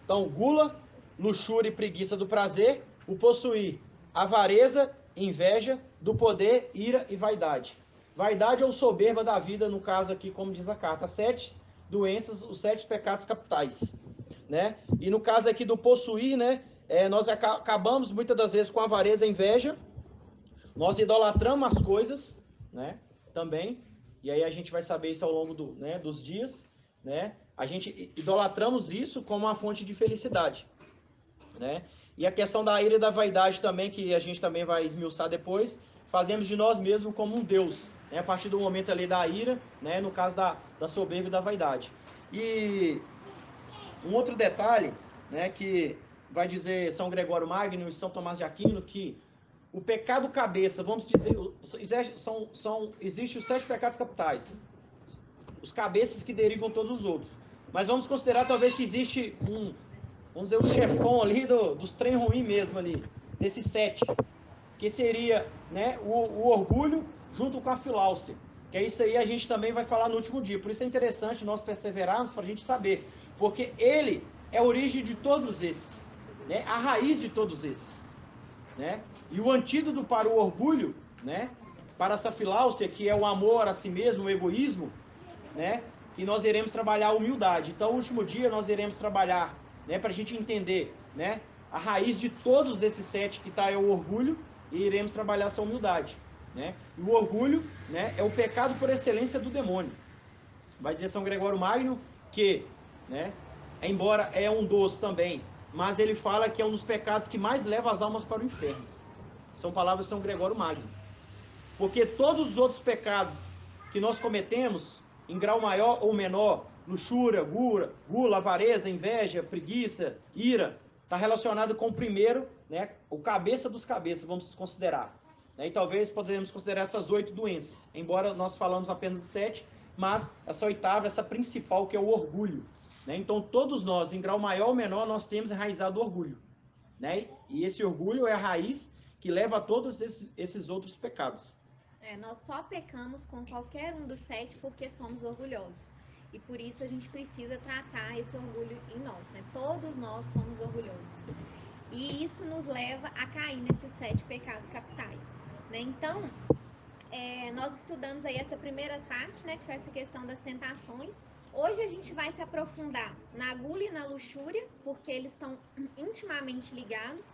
Então, gula, luxúria e preguiça do prazer, o possuir, avareza, inveja, do poder, ira e vaidade. Vaidade ou soberba da vida, no caso aqui, como diz a carta, 7 doenças, os 7 pecados capitais, né? E no caso aqui do possuir, né, nós acabamos muitas das vezes com avareza e inveja, nós idolatramos as coisas, né, também, e aí a gente vai saber isso ao longo dos dias, né? A gente idolatramos isso como uma fonte de felicidade, né? E a questão da ira e da vaidade também, que a gente também vai esmiuçar depois, fazemos de nós mesmos como um Deus, né? A partir do momento ali da ira, né? No caso da soberba e da vaidade. E um outro detalhe, né, que vai dizer São Gregório Magno e São Tomás de Aquino, que o pecado cabeça, vamos dizer, existem os 7 pecados capitais, os cabeças que derivam todos os outros. Mas vamos considerar talvez que existe vamos dizer, o chefão ali dos trem ruim mesmo ali, desses 7, que seria, né, o orgulho junto com a filáusia, que é isso aí a gente também vai falar no último dia. Por isso é interessante nós perseverarmos para a gente saber, porque ele é a origem de todos esses, né, a raiz de todos esses, né, e o antídoto para o orgulho, né, para essa filáusia, que é o amor a si mesmo, o egoísmo, né, que nós iremos trabalhar a humildade. Então, no último dia nós iremos trabalhar, né, para a gente entender, né, a raiz de todos esses 7 que está é o orgulho, e iremos trabalhar essa humildade, né? E o orgulho, né, é o pecado por excelência do demônio. Vai dizer São Gregório Magno que, né, embora é um dos também, mas ele fala que é um dos pecados que mais leva as almas para o inferno. São palavras de São Gregório Magno. Porque todos os outros pecados que nós cometemos, em grau maior ou menor, luxúria, gula, avareza, inveja, preguiça, ira, está relacionado com o primeiro, né, o cabeça dos cabeças, vamos considerar. E talvez poderemos considerar essas 8 doenças, embora nós falamos apenas de 7, mas essa 8ª, essa principal, que é o orgulho. Né? Então todos nós, em grau maior ou menor, nós temos enraizado o orgulho. Né? E esse orgulho é a raiz que leva a todos esses outros pecados. Nós só pecamos com qualquer um dos 7 porque somos orgulhosos. E por isso a gente precisa tratar esse orgulho em nós, né? Todos nós somos orgulhosos. E isso nos leva a cair nesses 7 pecados capitais, né? Então, nós estudamos aí essa primeira parte, né? Que foi essa questão das tentações. Hoje a gente vai se aprofundar na gula e na luxúria, porque eles estão intimamente ligados.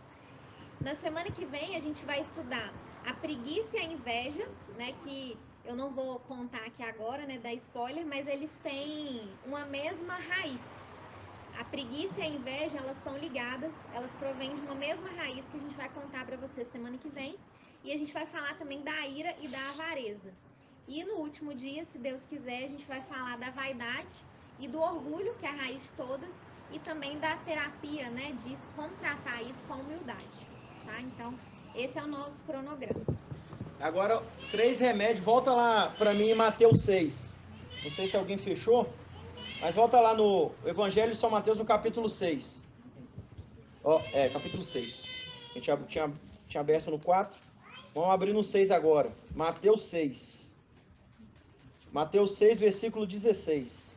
Na semana que vem a gente vai estudar a preguiça e a inveja, né, que eu não vou contar aqui agora, né, dar spoiler, mas eles têm uma mesma raiz. A preguiça e a inveja, elas estão ligadas, elas provêm de uma mesma raiz que a gente vai contar para vocês semana que vem. E a gente vai falar também da ira e da avareza. E no último dia, se Deus quiser, a gente vai falar da vaidade e do orgulho, que é a raiz de todas, e também da terapia, né, disso, como tratar isso com humildade. Tá? Então, esse é o nosso cronograma. Agora, 3 remédios. Volta lá para mim em Mateus 6. Não sei se alguém fechou, mas volta lá no Evangelho de São Mateus, no capítulo 6. Capítulo 6. A gente tinha aberto no 4. Vamos abrir no 6 agora. Mateus 6. Mateus 6, versículo 16.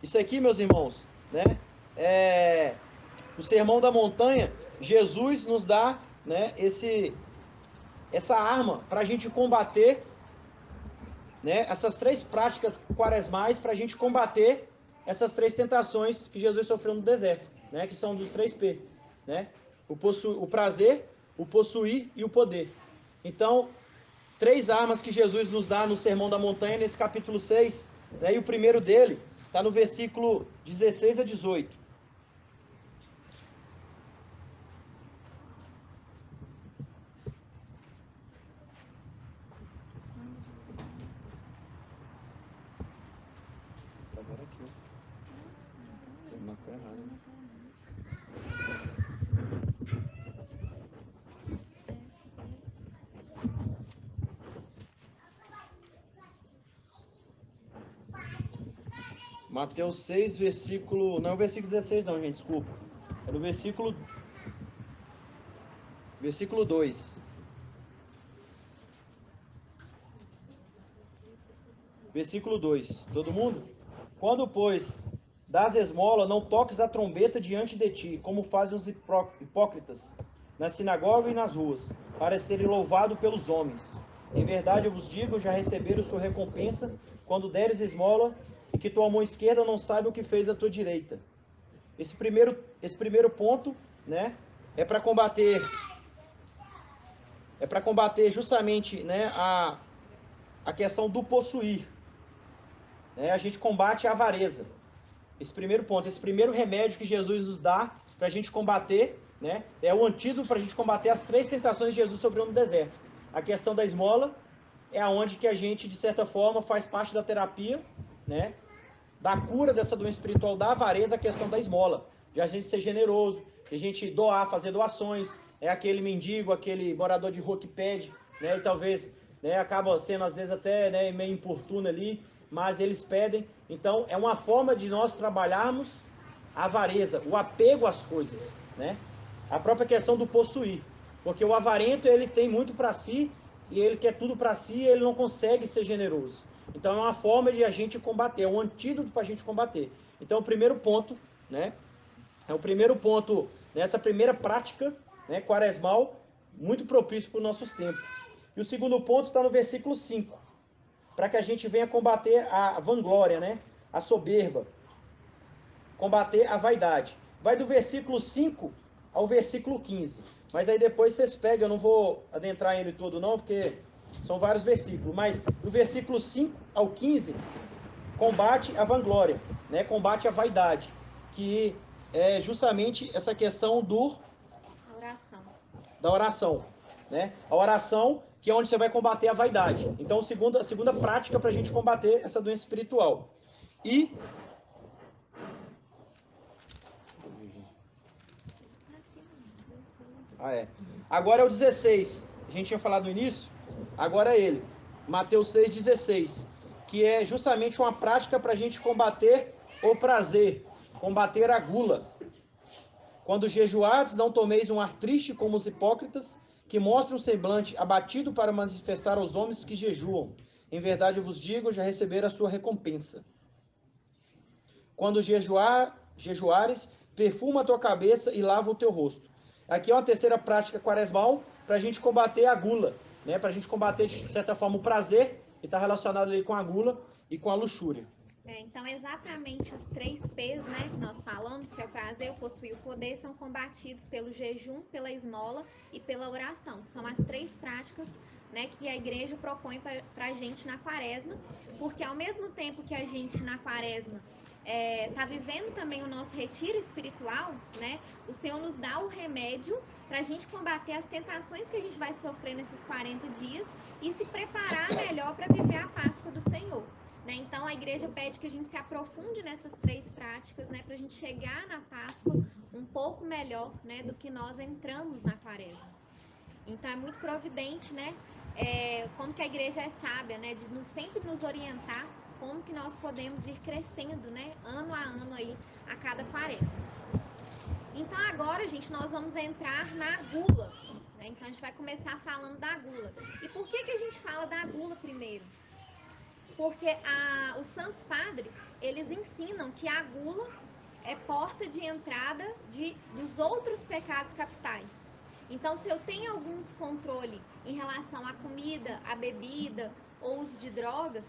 Isso aqui, meus irmãos, né, o Sermão da Montanha. Jesus nos dá, né, essa arma para a gente combater, né, essas 3 práticas quaresmais, para a gente combater essas 3 tentações que Jesus sofreu no deserto, né? Que são dos 3 P, né? O prazer, o possuir e o poder. Então, 3 armas que Jesus nos dá no Sermão da Montanha, nesse capítulo 6, né? E o primeiro dele está no versículo 16 a 18. Agora aqui. Você marcou errado, né? Mateus 6, versículo... Não é o versículo 16 não, gente, desculpa. É no versículo 2. Versículo 2. Todo mundo? Quando, pois, das esmola, não toques a trombeta diante de ti, como fazem os hipócritas, na sinagoga e nas ruas, para serem louvados pelos homens. Em verdade eu vos digo, já receberam sua recompensa, quando deres esmola, e que tua mão esquerda não saiba o que fez a tua direita. Esse primeiro ponto, né, é para combater justamente, né, a questão do possuir. Né, a gente combate a avareza. Esse primeiro ponto, esse primeiro remédio que Jesus nos dá para a gente combater, né, é o antídoto para a gente combater as 3 tentações que Jesus sofreu no deserto. A questão da esmola é aonde que a gente, de certa forma, faz parte da terapia, né, da cura dessa doença espiritual da avareza, a questão da esmola. De a gente ser generoso, de a gente doar, fazer doações. É aquele mendigo, aquele morador de rua que pede, né, e talvez, né, acaba sendo às vezes até, né, meio importuno ali, mas eles pedem. Então é uma forma de nós trabalharmos a avareza, o apego às coisas, né? A própria questão do possuir, porque o avarento ele tem muito para si e ele quer tudo para si e ele não consegue ser generoso. Então é uma forma de a gente combater, é um antídoto para a gente combater. Então o primeiro ponto, né? É o primeiro ponto nessa primeira prática, né, quaresmal, muito propício para os nossos tempos. E o segundo ponto está no versículo 5, para que a gente venha combater a vanglória, né, a soberba, combater a vaidade. Vai do versículo 5 ao versículo 15. Mas aí depois vocês pegam, eu não vou adentrar ele todo não, porque são vários versículos. Mas do versículo 5 ao 15, combate a vanglória, né, combate a vaidade, que é justamente essa questão da oração, né? A oração que é onde você vai combater a vaidade. Então, a segunda prática para a gente combater essa doença espiritual. E agora é o 16. A gente tinha falado no início. Agora é ele. Mateus 6,16. Que é justamente uma prática para a gente combater o prazer, combater a gula. Quando jejuardes, não tomeis um ar triste como os hipócritas, que mostram o semblante abatido para manifestar aos homens que jejuam. Em verdade eu vos digo, já receberam a sua recompensa. Quando jejuares, perfuma a tua cabeça e lava o teu rosto. Aqui é uma terceira prática quaresmal para a gente combater a gula, né? Para a gente combater, de certa forma, o prazer, que está relacionado ali com a gula e com a luxúria. Então, exatamente os 3 P's, né, que nós falamos, que é o prazer, o possuir e o poder, são combatidos pelo jejum, pela esmola e pela oração, que são as 3 práticas, né, que a igreja propõe para a gente na quaresma, porque ao mesmo tempo que a gente na quaresma está vivendo também o nosso retiro espiritual, né, o Senhor nos dá o remédio para a gente combater as tentações que a gente vai sofrer nesses 40 dias e se preparar melhor para viver a Páscoa do Senhor. Né? Então, a igreja pede que a gente se aprofunde nessas 3 práticas, né, para a gente chegar na Páscoa um pouco melhor, né, do que nós entramos na quaresma. Então, é muito providente, né, como que a igreja é sábia, né, de sempre nos orientar como que nós podemos ir crescendo, né, ano a ano aí, a cada quaresma. Então, agora, gente, nós vamos entrar na gula. Né? Então, a gente vai começar falando da gula. E por que a gente fala da gula primeiro? Porque os santos padres, eles ensinam que a gula é porta de entrada dos outros pecados capitais. Então, se eu tenho algum descontrole em relação à comida, à bebida ou uso de drogas,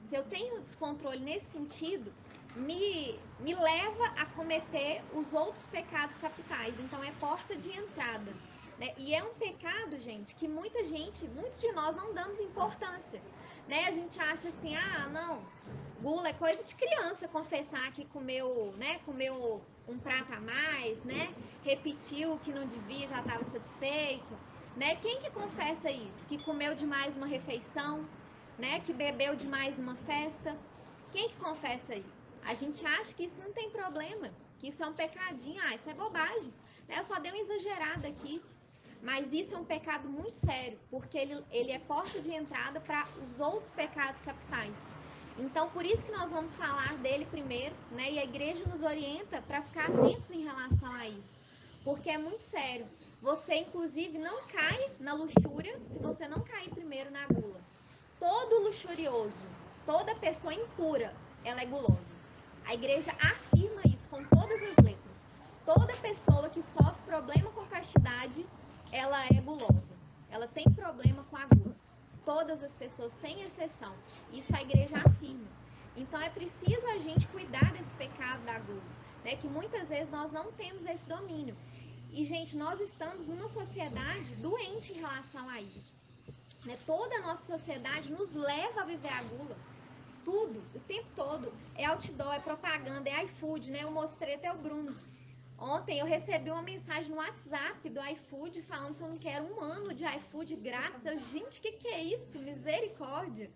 se eu tenho descontrole nesse sentido, me leva a cometer os outros pecados capitais. Então é porta de entrada, né? E é um pecado, gente, que muitos de nós não damos importância, né? A gente acha assim, não, gula é coisa de criança confessar que comeu, né? Comeu um prato a mais, né? Repetiu o que não devia, já estava satisfeito, né? Quem que confessa isso? Que comeu demais uma refeição, né? Que bebeu demais numa festa? Quem que confessa isso? A gente acha que isso não tem problema, que isso é um pecadinho, isso é bobagem, né? Eu só dei uma exagerada aqui. Mas isso é um pecado muito sério, porque ele é porta de entrada para os outros pecados capitais. Então, por isso que nós vamos falar dele primeiro, né? E a igreja nos orienta para ficar atentos em relação a isso, porque é muito sério. Você, inclusive, não cai na luxúria se você não cair primeiro na gula. Todo luxurioso, toda pessoa impura, ela é gulosa. A igreja afirma isso com todas as letras. Toda pessoa que sofre problema com castidade, ela é gulosa. Ela tem problema com a gula. Todas as pessoas, sem exceção. Isso a igreja afirma. Então é preciso a gente cuidar desse pecado da gula, né? Que muitas vezes nós não temos esse domínio. E, gente, nós estamos numa sociedade doente em relação a isso, né? Toda a nossa sociedade nos leva a viver a gula. Tudo, o tempo todo. É outdoor, é propaganda, é iFood, né? Eu mostrei até o Bruno. Ontem eu recebi uma mensagem no WhatsApp do iFood falando se eu não quero 1 ano de iFood grátis. Eu, gente, que é isso? Misericórdia.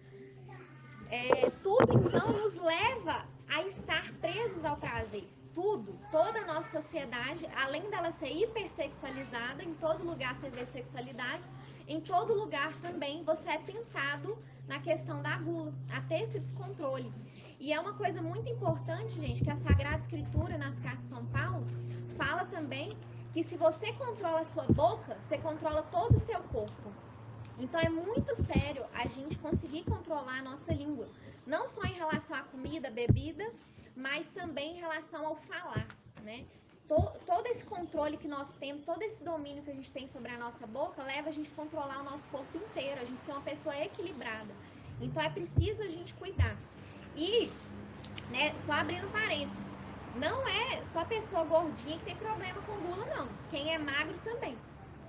Tudo, então, nos leva a estar presos ao prazer. Tudo, toda a nossa sociedade, além dela ser hipersexualizada, em todo lugar você vê sexualidade, em todo lugar também você é tentado na questão da gula, a ter esse descontrole. E é uma coisa muito importante, gente, que a Sagrada Escritura, nas cartas de São Paulo, fala também que se você controla a sua boca, você controla todo o seu corpo. Então é muito sério a gente conseguir controlar a nossa língua, não só em relação à comida, bebida, mas também em relação ao falar, né? Todo esse controle que nós temos, todo esse domínio que a gente tem sobre a nossa boca, leva a gente a controlar o nosso corpo inteiro, a gente ser uma pessoa equilibrada. Então é preciso a gente cuidar. E, né, só abrindo parênteses, não é só pessoa gordinha que tem problema com gula, não. Quem é magro também.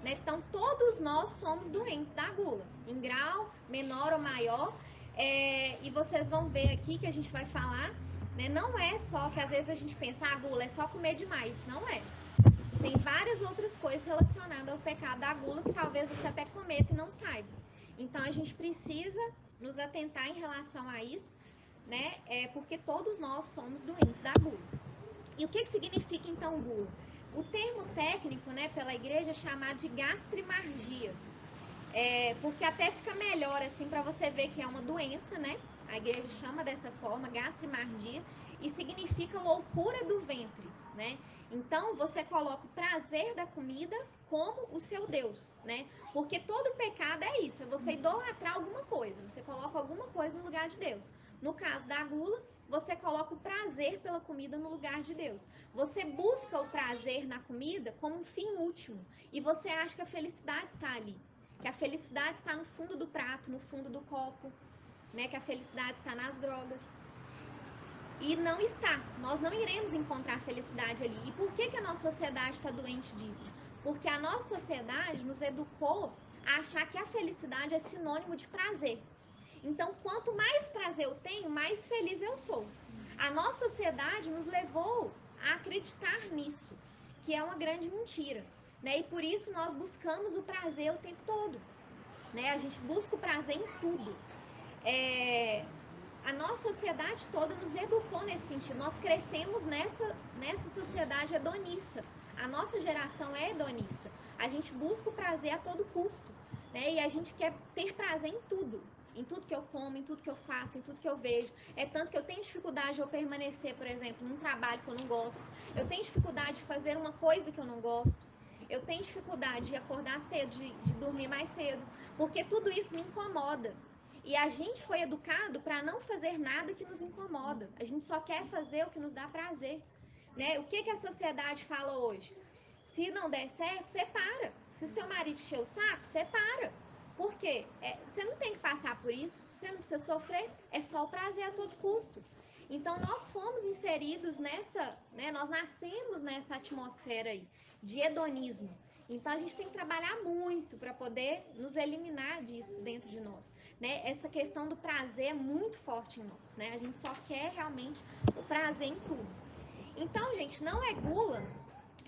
Né? Então, todos nós somos doentes da gula, em grau menor ou maior. E vocês vão ver aqui que a gente vai falar, né? Não é só que às vezes a gente pensa, a gula é só comer demais. Não é. Tem várias outras coisas relacionadas ao pecado da gula que talvez você até cometa e não saiba. Então, a gente precisa nos atentar em relação a isso, né? Porque todos nós somos doentes da gula. E o que significa, então, gula? O termo técnico, né, pela igreja é chamado de gastrimargia. Porque até fica melhor, assim, para você ver que é uma doença, né? A igreja chama dessa forma, gastrimargia, e significa loucura do ventre, né? Então, você coloca o prazer da comida como o seu Deus, né? Porque todo pecado é isso, é você idolatrar alguma coisa, você coloca alguma coisa no lugar de Deus. No caso da gula, você coloca o prazer pela comida no lugar de Deus. Você busca o prazer na comida como um fim último. E você acha que a felicidade está ali. Que a felicidade está no fundo do prato, no fundo do copo. Né? Que a felicidade está nas drogas. E não está. Nós não iremos encontrar felicidade ali. E por que a nossa sociedade está doente disso? Porque a nossa sociedade nos educou a achar que a felicidade é sinônimo de prazer. Então, quanto mais prazer eu tenho, mais feliz eu sou. A nossa sociedade nos levou a acreditar nisso, que é uma grande mentira, né? E por isso nós buscamos o prazer o tempo todo, né? A gente busca o prazer em tudo. A nossa sociedade toda nos educou nesse sentido. Nós crescemos nessa sociedade hedonista. A nossa geração é hedonista. A gente busca o prazer a todo custo, né? E a gente quer ter prazer em tudo. Em tudo que eu como, em tudo que eu faço, em tudo que eu vejo. É tanto que eu tenho dificuldade de eu permanecer, por exemplo, num trabalho que eu não gosto. Eu tenho dificuldade de fazer uma coisa que eu não gosto. Eu tenho dificuldade de acordar cedo, de dormir mais cedo. Porque tudo isso me incomoda. E a gente foi educado para não fazer nada que nos incomoda. A gente só quer fazer o que nos dá prazer. Né? O que a sociedade fala hoje? Se não der certo, separa. Se o seu marido encher o saco, separa. Por quê? Você não tem que passar por isso, você não precisa sofrer, é só o prazer a todo custo. Então nós fomos inseridos nessa, né, nós nascemos nessa atmosfera aí de hedonismo. Então a gente tem que trabalhar muito para poder nos eliminar disso dentro de nós, né? Essa questão do prazer é muito forte em nós, né? A gente só quer realmente o prazer em tudo. Então, gente, não é gula,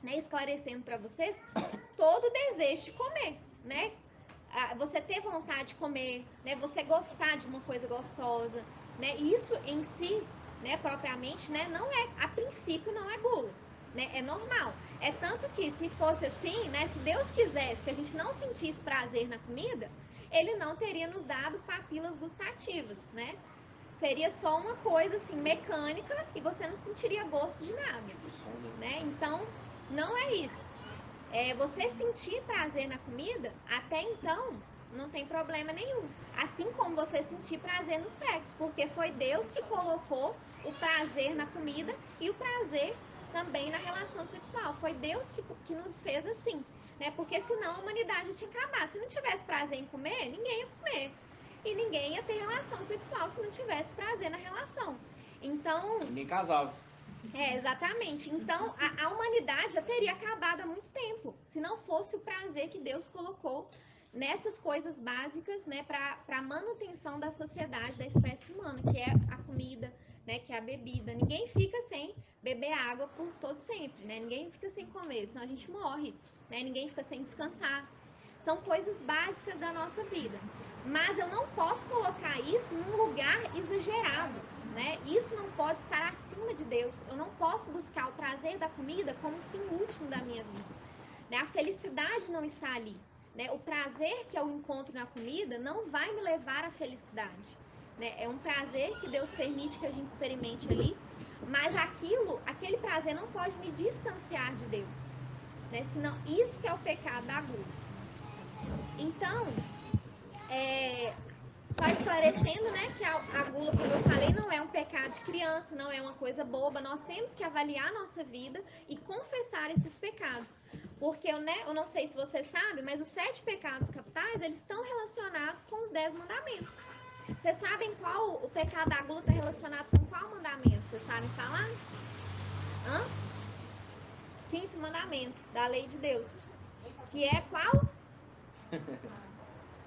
né, esclarecendo para vocês, todo desejo de comer, né? Você ter vontade de comer, né? Você gostar de uma coisa gostosa, né? Isso em si, né, propriamente, né, não é, a princípio não é gula, né? É normal. É tanto que se fosse assim, né, se Deus quisesse que a gente não sentisse prazer na comida, ele não teria nos dado papilas gustativas, né? Seria só uma coisa assim mecânica e você não sentiria gosto de nada, né? Então, não é isso. Você sentir prazer na comida, até então, não tem problema nenhum. Assim como você sentir prazer no sexo, porque foi Deus que colocou o prazer na comida e o prazer também na relação sexual. Foi Deus que nos fez assim, né? Porque senão a humanidade tinha acabado. Se não tivesse prazer em comer, ninguém ia comer. E ninguém ia ter relação sexual se não tivesse prazer na relação. Então... ninguém casava. Exatamente. Então, a humanidade já teria acabado há muito tempo, se não fosse o prazer que Deus colocou nessas coisas básicas, né, para a manutenção da sociedade, da espécie humana, que é a comida, né, que é a bebida. Ninguém fica sem beber água por todo sempre, né? Ninguém fica sem comer, senão a gente morre, né? Ninguém fica sem descansar. São coisas básicas da nossa vida. Mas eu não posso colocar isso num lugar exagerado, né? Isso não pode estar acima de Deus. Eu não posso buscar o prazer da comida como fim último da minha vida, né? A felicidade não está ali, né? O prazer que eu encontro na comida não vai me levar à felicidade, né? É um prazer que Deus permite que a gente experimente ali, mas aquele prazer não pode me distanciar de Deus, né? Senão, isso que é o pecado da gula. Então, só esclarecendo, né, que a gula, como eu falei, não é um pecado de criança, não é uma coisa boba. Nós temos que avaliar a nossa vida e confessar esses pecados. Porque, né, eu não sei se você sabe, mas os 7 pecados capitais, eles estão relacionados com os 10 mandamentos. Vocês sabem qual o pecado da gula está relacionado com qual mandamento? Vocês sabem falar? 5º mandamento da lei de Deus. Que é qual?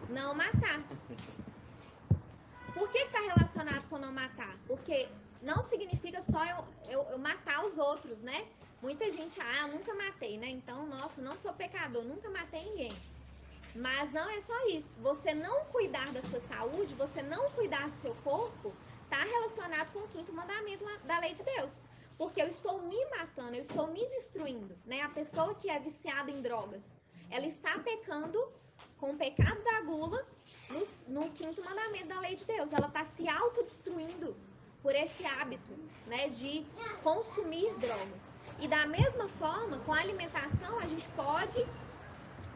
Não matar. Por que está relacionado com não matar? Porque não significa só eu matar os outros, né? Muita gente, eu nunca matei, né? Então, nossa, não sou pecador, nunca matei ninguém. Mas não é só isso. Você não cuidar da sua saúde, você não cuidar do seu corpo, está relacionado com o 5º mandamento da lei de Deus. Porque eu estou me matando, eu estou me destruindo, né? A pessoa que é viciada em drogas, ela está pecando com o pecado da gula no 5º mandamento da lei de Deus. Ela está se autodestruindo por esse hábito, né, de consumir drogas. E da mesma forma, com a alimentação, a gente pode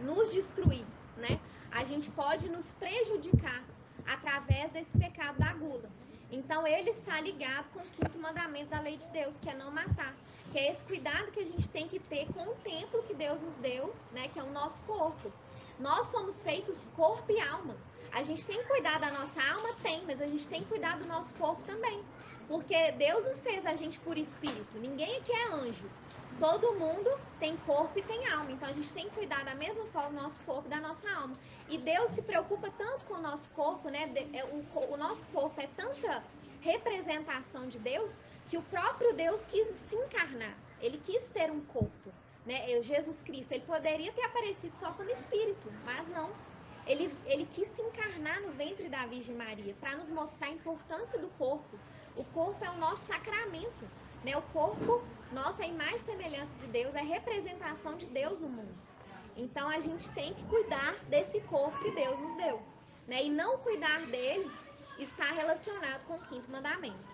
nos destruir, né? A gente pode nos prejudicar através desse pecado da gula. Então, ele está ligado com o 5º mandamento da lei de Deus, que é não matar. Que é esse cuidado que a gente tem que ter com o templo que Deus nos deu, né, que é o nosso corpo. Nós somos feitos corpo e alma. A gente tem que cuidar da nossa alma? Tem, mas a gente tem que cuidar do nosso corpo também. Porque Deus não fez a gente por espírito. Ninguém aqui é anjo. Todo mundo tem corpo e tem alma. Então a gente tem que cuidar da mesma forma do nosso corpo e da nossa alma. E Deus se preocupa tanto com o nosso corpo, né? O nosso corpo é tanta representação de Deus que o próprio Deus quis se encarnar. Ele quis ter um corpo, né? Jesus Cristo, ele poderia ter aparecido só como espírito, mas não. Ele quis se encarnar no ventre da Virgem Maria para nos mostrar a importância do corpo. O corpo é o nosso sacramento, né? O corpo, nossa, é a imagem e semelhança de Deus, é a representação de Deus no mundo. Então a gente tem que cuidar desse corpo que Deus nos deu, né? E não cuidar dele está relacionado com o 5º mandamento.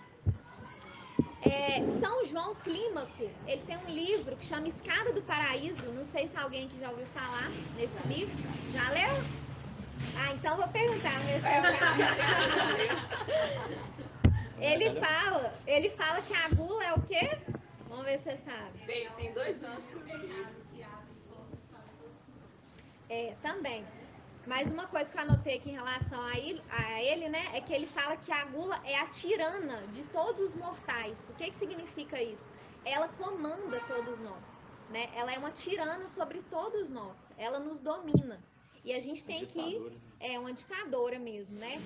São João Clímaco, ele tem um livro que chama Escada do Paraíso. Não sei se alguém que já ouviu falar nesse livro. Já leu? Então vou perguntar. Ele fala que a gula é o quê? Vamos ver se você sabe. Tem 2 anos comigo. Também. Mas uma coisa que eu anotei aqui em relação a ele, né, é que ele fala que a gula é a tirana de todos os mortais. O que significa isso? Ela comanda todos nós, né? Ela é uma tirana sobre todos nós. Ela nos domina. E a gente tem que... É uma ditadora mesmo, né?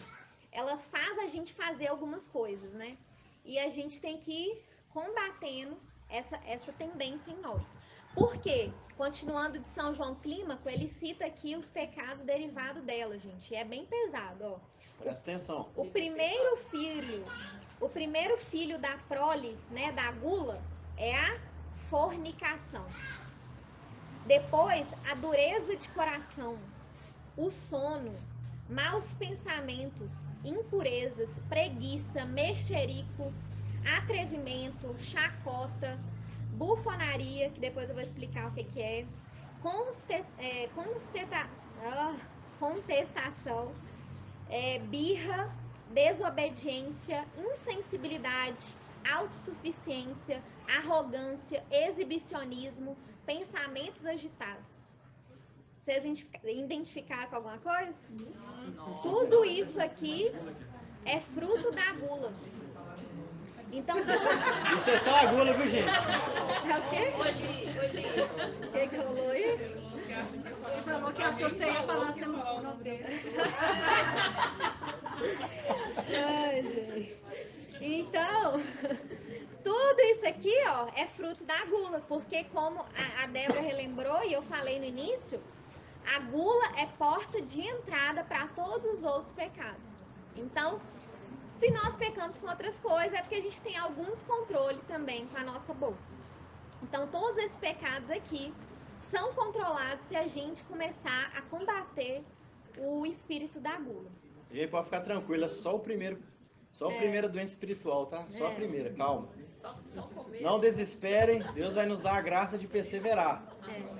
Ela faz a gente fazer algumas coisas, né? E a gente tem que ir combatendo essa tendência em nós. Por quê? Continuando de São João Clímaco, ele cita aqui os pecados derivados dela, gente. E é bem pesado, ó. Presta atenção. O primeiro filho da prole, né, da gula, é a fornicação. Depois, a dureza de coração, o sono, maus pensamentos, impurezas, preguiça, mexerico, atrevimento, chacota, bufonaria, que depois eu vou explicar o que é, contestação, birra, desobediência, insensibilidade, autossuficiência, arrogância, exibicionismo, pensamentos agitados. Vocês identificaram com alguma coisa? Tudo isso aqui é fruto da gula. Então, Isso é só a gula, viu, gente? É o quê? O que rolou aí? Ele falou que achou que você ia falar seu nome dele. Ai, gente. Então, tudo isso aqui, ó, é fruto da gula, porque como a Débora relembrou e eu falei no início, a gula é porta de entrada para todos os outros pecados. Então, se nós pecamos com outras coisas, é porque a gente tem algum descontrole também com a nossa boca. Então, todos esses pecados aqui são controlados se a gente começar a combater o espírito da gula. A gente pode ficar tranquila, só a primeira doença espiritual, tá? Só a primeira, calma. Não desesperem, Deus vai nos dar a graça de perseverar.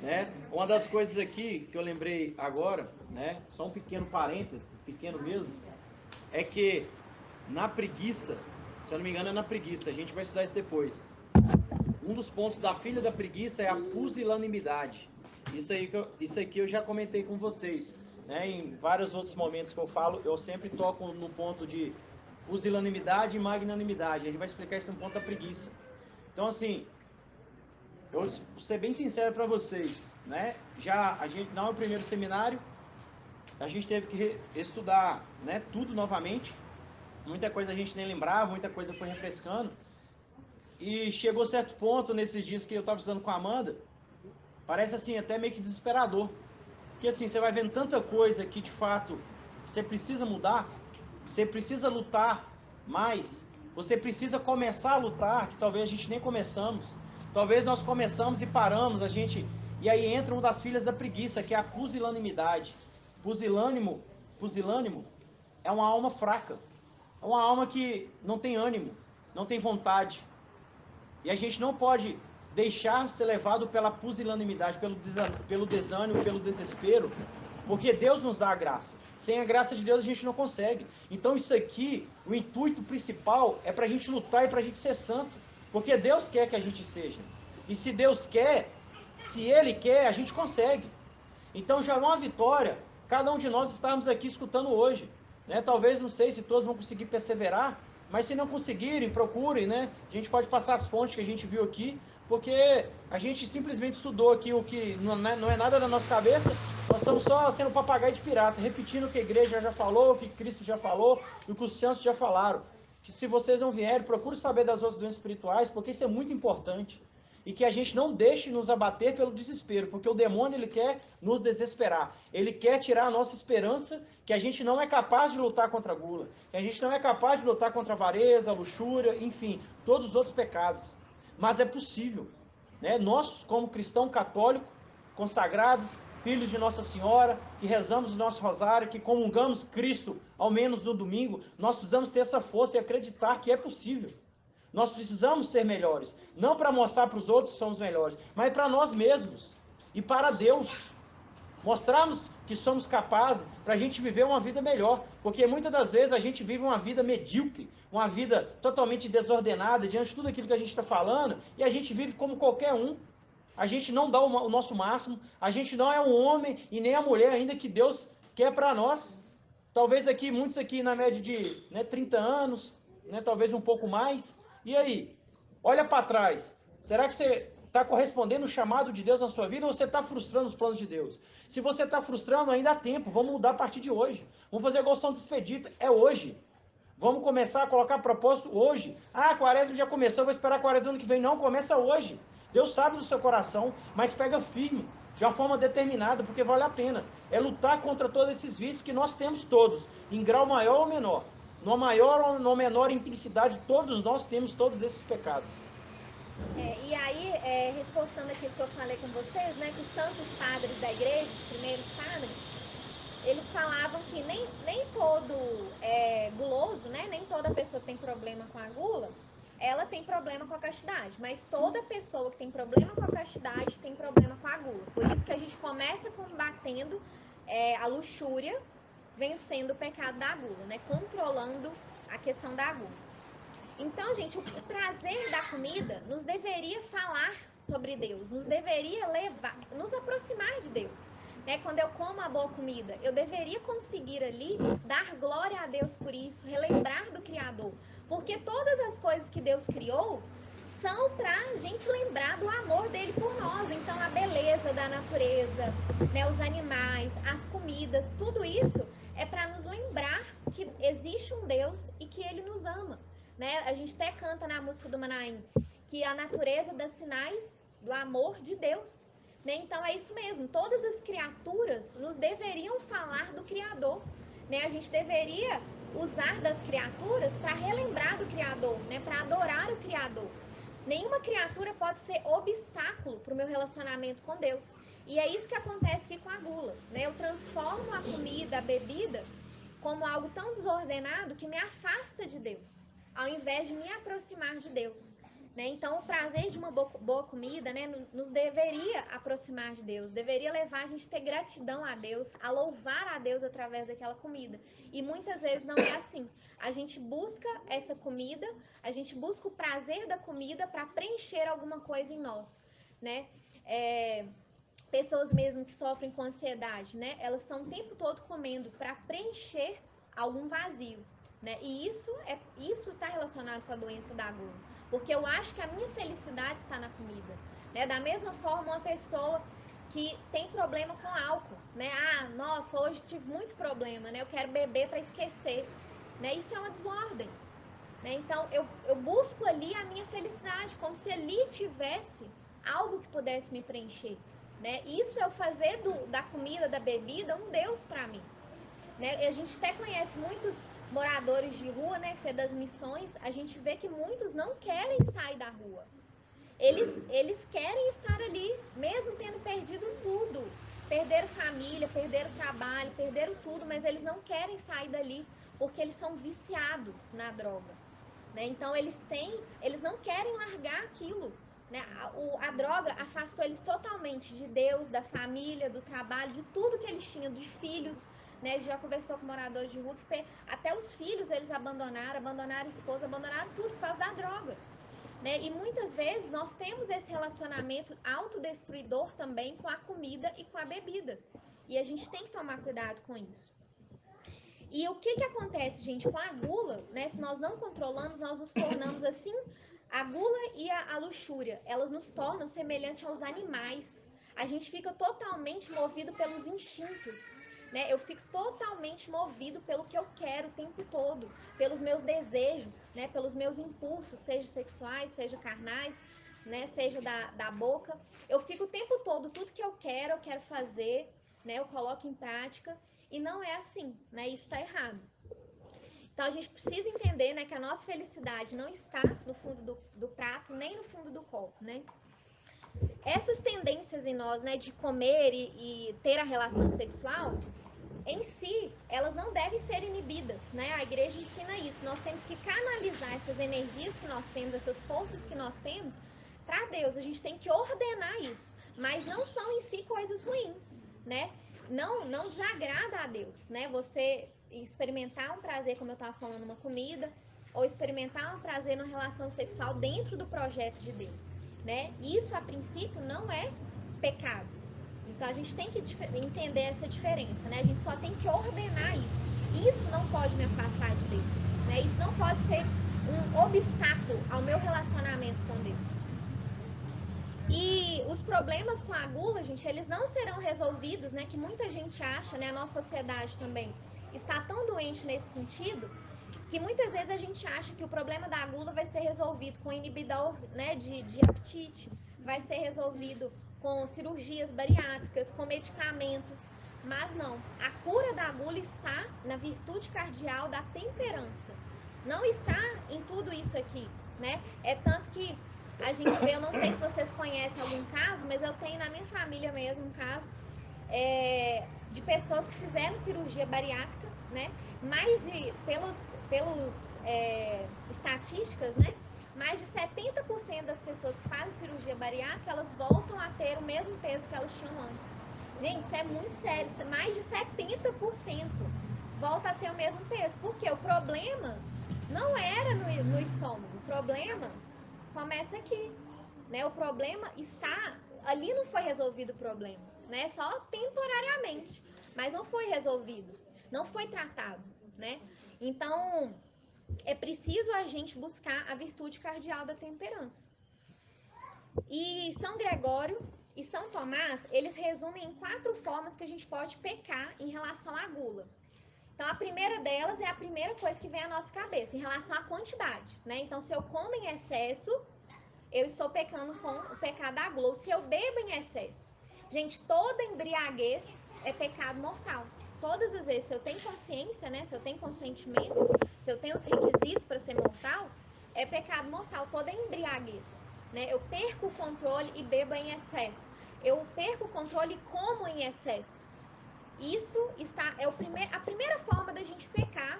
Né? Uma das coisas aqui que eu lembrei agora, né? Só um pequeno parênteses, pequeno mesmo, é que na preguiça, se eu não me engano é na preguiça, a gente vai estudar isso depois. Um dos pontos da filha da preguiça é a pusilanimidade. Isso aqui eu já comentei com vocês. Né? Em vários outros momentos que eu falo, eu sempre toco no ponto de pusilanimidade e magnanimidade. A gente vai explicar isso no ponto da preguiça. Então, assim, eu vou ser bem sincero para vocês. Né? A gente não é o primeiro seminário, a gente teve que estudar, né, tudo novamente. Muita coisa a gente nem lembrava, muita coisa foi refrescando. E chegou certo ponto, nesses dias que eu estava estudando com a Amanda, parece assim, até meio que desesperador. Porque assim, você vai vendo tanta coisa que de fato você precisa mudar, você precisa lutar mais, você precisa começar a lutar, que talvez a gente nem começamos. Talvez nós começamos e paramos, e aí entra uma das filhas da preguiça, que é a pusilanimidade. Pusilânimo é uma alma fraca, é uma alma que não tem ânimo, não tem vontade. E a gente não pode deixar ser levado pela pusilanimidade, pelo desânimo, pelo desespero, porque Deus nos dá a graça. Sem a graça de Deus a gente não consegue. Então isso aqui, o intuito principal é para a gente lutar e para a gente ser santo, porque Deus quer que a gente seja. E se Deus quer, se Ele quer, a gente consegue. Então já é uma vitória cada um de nós estarmos aqui escutando hoje. Né? Talvez, não sei se todos vão conseguir perseverar, mas se não conseguirem, procurem, né? A gente pode passar as fontes que a gente viu aqui, porque a gente simplesmente estudou aqui o que não é nada da nossa cabeça, nós estamos só sendo papagaio de pirata, repetindo o que a igreja já falou, o que Cristo já falou, e o que os santos já falaram. Que se vocês não vierem, procure saber das outras doenças espirituais, porque isso é muito importante. E que a gente não deixe nos abater pelo desespero, porque o demônio ele quer nos desesperar. Ele quer tirar a nossa esperança, que a gente não é capaz de lutar contra a gula, que a gente não é capaz de lutar contra a avareza, a luxúria, enfim, todos os outros pecados. Mas é possível. Né? Nós, como cristão católico, consagrados, filhos de Nossa Senhora, que rezamos o nosso rosário, que comungamos Cristo, ao menos no domingo, nós precisamos ter essa força e acreditar que é possível. Nós precisamos ser melhores, não para mostrar para os outros que somos melhores, mas para nós mesmos e para Deus. Mostrarmos que somos capazes para a gente viver uma vida melhor, porque muitas das vezes a gente vive uma vida medíocre, uma vida totalmente desordenada diante de tudo aquilo que a gente está falando, e a gente vive como qualquer um. A gente não dá o nosso máximo, a gente não é um homem e nem a mulher ainda que Deus que é para nós. Talvez aqui, muitos aqui na média de 30 anos, talvez um pouco mais. E aí? Olha para trás. Será que você está correspondendo o chamado de Deus na sua vida ou você está frustrando os planos de Deus? Se você está frustrando, ainda há tempo. Vamos mudar a partir de hoje. Vamos fazer igual Santo Expedito. É hoje. Vamos começar a colocar propósito hoje. Ah, a quaresma já começou, eu vou esperar a quaresma ano que vem. Não, começa hoje. Deus sabe do seu coração, mas pega firme, de uma forma determinada, porque vale a pena. É lutar contra todos esses vícios que nós temos todos, em grau maior ou menor. No maior ou no menor intensidade, todos nós temos todos esses pecados. E aí, reforçando aquilo que eu falei com vocês, né, que os santos padres da igreja, os primeiros padres, eles falavam que nem todo guloso, né, nem toda pessoa que tem problema com a gula, ela tem problema com a castidade, mas toda pessoa que tem problema com a castidade tem problema com a gula. Por isso que a gente começa combatendo a luxúria, vencendo o pecado da gula, né, controlando a questão da gula. Então, gente, o prazer da comida nos deveria falar sobre Deus, nos deveria nos aproximar de Deus. Né? Quando eu como a boa comida, eu deveria conseguir ali dar glória a Deus por isso, relembrar do Criador. Porque todas as coisas que Deus criou são para a gente lembrar do amor dele por nós. Então, a beleza da natureza, né, os animais, as comidas, tudo isso é para nos lembrar que existe um Deus e que ele nos ama. Né? A gente até canta na música do Manaim que a natureza dá sinais do amor de Deus. Né? Então é isso mesmo, todas as criaturas nos deveriam falar do Criador. Né? A gente deveria usar das criaturas para relembrar do Criador, né? Para adorar o Criador. Nenhuma criatura pode ser obstáculo para o meu relacionamento com Deus. E é isso que acontece aqui com a gula. Né? Eu transformo a comida, a bebida, como algo tão desordenado que me afasta de Deus, ao invés de me aproximar de Deus. Né? Então, o prazer de uma boa comida, né, nos deveria aproximar de Deus, deveria levar a gente a ter gratidão a Deus, a louvar a Deus através daquela comida. E muitas vezes não é assim. A gente busca essa comida, a gente busca o prazer da comida para preencher alguma coisa em nós. Né? Pessoas mesmo que sofrem com ansiedade, né, elas estão o tempo todo comendo para preencher algum vazio. Né? E isso está relacionado com a doença da gula. Porque eu acho que a minha felicidade está na comida. Né? Da mesma forma, uma pessoa que tem problema com álcool. Né? Ah, nossa, hoje tive muito problema, né? Eu quero beber para esquecer. Né? Isso é uma desordem. Né? Então, eu busco ali a minha felicidade, como se ali tivesse algo que pudesse me preencher. Né? Isso é o fazer da comida, da bebida, um Deus para mim. Né? A gente até conhece muitos moradores de rua, né, Fé das Missões, a gente vê que muitos não querem sair da rua. Eles querem estar ali, mesmo tendo perdido tudo. Perderam família, perderam trabalho, perderam tudo, mas eles não querem sair dali, porque eles são viciados na droga. Né? Então, eles não querem largar aquilo. Né? A droga afastou eles totalmente de Deus, da família, do trabalho, de tudo que eles tinham, de filhos. Né? Já conversou com moradores de rua que até os filhos eles abandonaram a esposa, abandonaram tudo por causa da droga. Né? E muitas vezes nós temos esse relacionamento autodestruidor também com a comida e com a bebida. E a gente tem que tomar cuidado com isso. E o que acontece, gente, com a gula, né? Se nós não controlamos, nós nos tornamos assim, a gula e a luxúria, elas nos tornam semelhantes aos animais. A gente fica totalmente movido pelos instintos. Né? Eu fico totalmente movido pelo que eu quero o tempo todo, pelos meus desejos, né? Pelos meus impulsos, seja sexuais, seja carnais, né? Seja da boca. Eu fico o tempo todo, tudo que eu quero fazer, né? Eu coloco em prática e não é assim, né? Isso está errado. Então a gente precisa entender, né, que a nossa felicidade não está no fundo do prato, nem no fundo do copo, né? Essas tendências em nós, né, de comer e ter a relação sexual, em si, elas não devem ser inibidas, né? A igreja ensina isso. Nós temos que canalizar essas energias que nós temos, essas forças que nós temos, para Deus. A gente tem que ordenar isso. Mas não são em si coisas ruins, né? Não desagrada a Deus, né? Você experimentar um prazer, como eu estava falando, uma comida, ou experimentar um prazer numa relação sexual dentro do projeto de Deus, né? Isso, a princípio, não é pecado. Então a gente tem que entender essa diferença, né? A gente só tem que ordenar isso. Isso não pode me afastar de Deus, né? Isso não pode ser um obstáculo ao meu relacionamento com Deus. E os problemas com a gula, gente, eles não serão resolvidos, né? Que muita gente acha, né? A nossa sociedade também está tão doente nesse sentido, que muitas vezes a gente acha que o problema da gula vai ser resolvido com inibidor, né, de apetite, vai ser resolvido com cirurgias bariátricas, com medicamentos, mas não. A cura da gula está na virtude cardial da temperança. Não está em tudo isso aqui, né? É tanto que a gente vê, eu não sei se vocês conhecem algum caso, mas eu tenho na minha família mesmo um caso de pessoas que fizeram cirurgia bariátrica, né? Pelos estatísticas, né? Mais de 70% das pessoas que fazem cirurgia bariátrica, elas voltam a ter o mesmo peso que elas tinham antes. Gente, isso é muito sério, isso é mais de 70% volta a ter o mesmo peso. Porque o problema não era no estômago, o problema começa aqui, né? O problema está... Ali não foi resolvido o problema, né? Só temporariamente, mas não foi resolvido, não foi tratado, né? Então, é preciso a gente buscar a virtude cardial da temperança. E São Gregório e São Tomás, eles resumem em 4 formas que a gente pode pecar em relação à gula. Então, a primeira delas é a primeira coisa que vem à nossa cabeça, em relação à quantidade, né? Então, se eu como em excesso, eu estou pecando com o pecado da gula. Ou se eu bebo em excesso. Gente, toda embriaguez é pecado mortal. Todas as vezes, se eu tenho consciência, né? Se eu tenho consentimento, se eu tenho os requisitos para ser mortal, é pecado mortal. Toda embriaguez, né? Eu perco o controle e bebo em excesso. Eu perco o controle e como em excesso. Isso é a primeira forma da gente pecar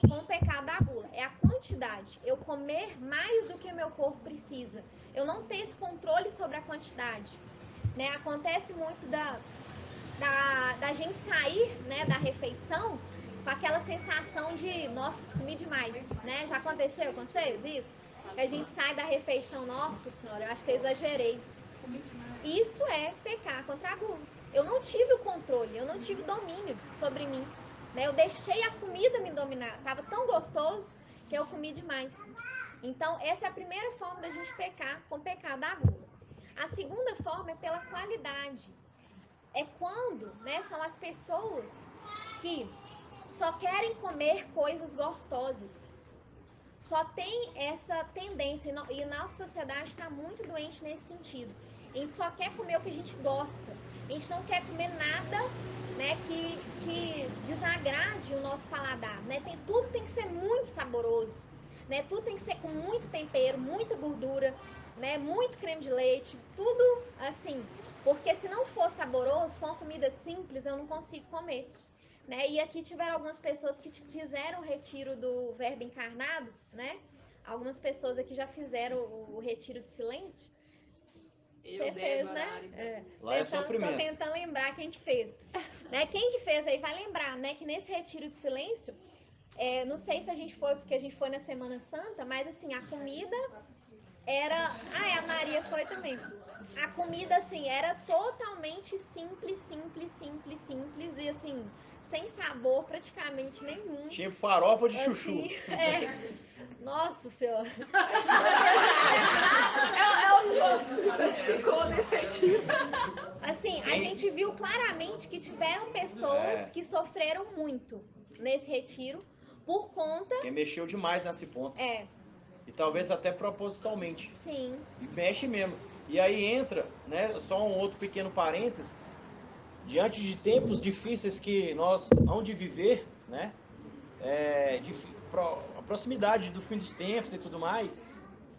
com o pecado da gula. É a quantidade. Eu comer mais do que o meu corpo precisa. Eu não ter esse controle sobre a quantidade. Né? Acontece muito da gente sair, né, da refeição com aquela sensação de, nossa, comi demais. Né? Já aconteceu com vocês isso? Que a gente sai da refeição, nossa senhora, eu acho que eu exagerei. Isso é pecar contra a gula. Eu não tive o controle, eu não tive domínio sobre mim. Né? Eu deixei a comida me dominar. Estava tão gostoso que eu comi demais. Então, essa é a primeira forma da gente pecar com o pecado da gula. A segunda forma é pela qualidade. É quando, né, são as pessoas que só querem comer coisas gostosas. Só tem essa tendência, e a nossa sociedade está muito doente nesse sentido. A gente só quer comer o que a gente gosta. A gente não quer comer nada, né, que desagrade o nosso paladar. Né? Tudo tem que ser muito saboroso. Né? Tudo tem que ser com muito tempero, muita gordura, né? Muito creme de leite, tudo assim. Porque se não for saboroso, for uma comida simples, eu não consigo comer. Né? E aqui tiveram algumas pessoas que fizeram o retiro do Verbo encarnado, né? Algumas pessoas aqui já fizeram o retiro de silêncio. Você fez, né? Lá é sofrimento. Tô tentando lembrar quem que fez. Né? Quem que fez aí vai lembrar, né? Que nesse retiro de silêncio, não sei se a gente foi porque a gente foi na Semana Santa, mas assim, a comida era... a Maria foi também. A comida, assim, era totalmente simples, e assim, sem sabor praticamente nenhum. Tinha farofa de chuchu. Assim, nossa senhora. É o que ficou nesse retiro. Assim, a gente viu claramente que tiveram pessoas que sofreram muito nesse retiro por conta... Quem mexeu demais nesse ponto. E talvez até propositalmente. Sim. E mexe mesmo. E aí entra, né, só um outro pequeno parênteses, diante de tempos difíceis que nós hão de viver, né, a proximidade do fim dos tempos e tudo mais,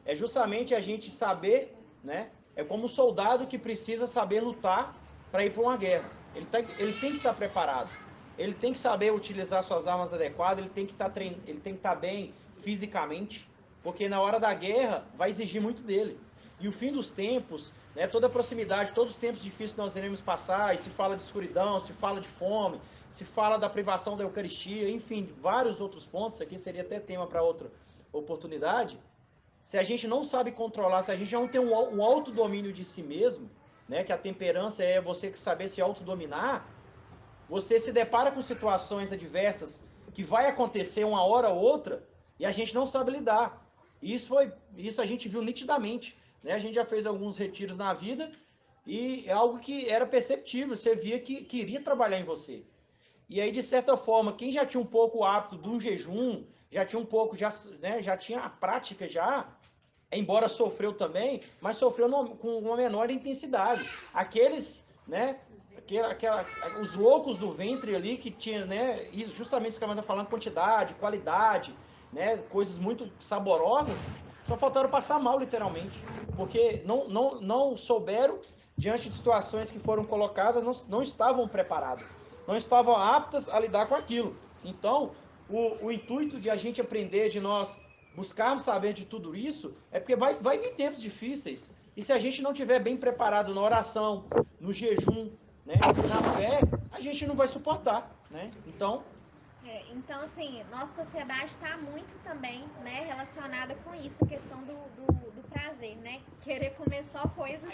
é justamente a gente saber, né, é como um soldado que precisa saber lutar para ir para uma guerra. Ele tem que estar preparado. Ele tem que saber utilizar suas armas adequadas, ele tem que estar bem fisicamente, porque na hora da guerra vai exigir muito dele. E o fim dos tempos, né, toda a proximidade, todos os tempos difíceis que nós iremos passar, e se fala de escuridão, se fala de fome, se fala da privação da Eucaristia, enfim, vários outros pontos, aqui seria até tema para outra oportunidade. Se a gente não sabe controlar, se a gente não tem um autodomínio de si mesmo, né, que a temperança é você saber se autodominar, você se depara com situações adversas que vai acontecer uma hora ou outra e a gente não sabe lidar. Isso a gente viu nitidamente, né? A gente já fez alguns retiros na vida e é algo que era perceptível, você via que queria trabalhar em você. E aí, de certa forma, quem já tinha um pouco o hábito de um jejum, já tinha um pouco, né, já tinha a prática já, embora sofreu também, mas sofreu com uma menor intensidade. Aqueles, né, os loucos do ventre ali que tinha, né, justamente isso que a Amanda tá falando, quantidade, qualidade, né, coisas muito saborosas, só faltaram passar mal literalmente, porque não souberam, diante de situações que foram colocadas, não estavam preparadas, não estavam aptas a lidar com aquilo. Então, o intuito de a gente aprender, de nós buscarmos saber de tudo isso, é porque vai vir tempos difíceis. E se a gente não estiver bem preparado na oração, no jejum, né, na fé, a gente não vai suportar, né? Então, assim, nossa sociedade está muito também, né, relacionada com isso, a questão do prazer, né? Querer comer só coisas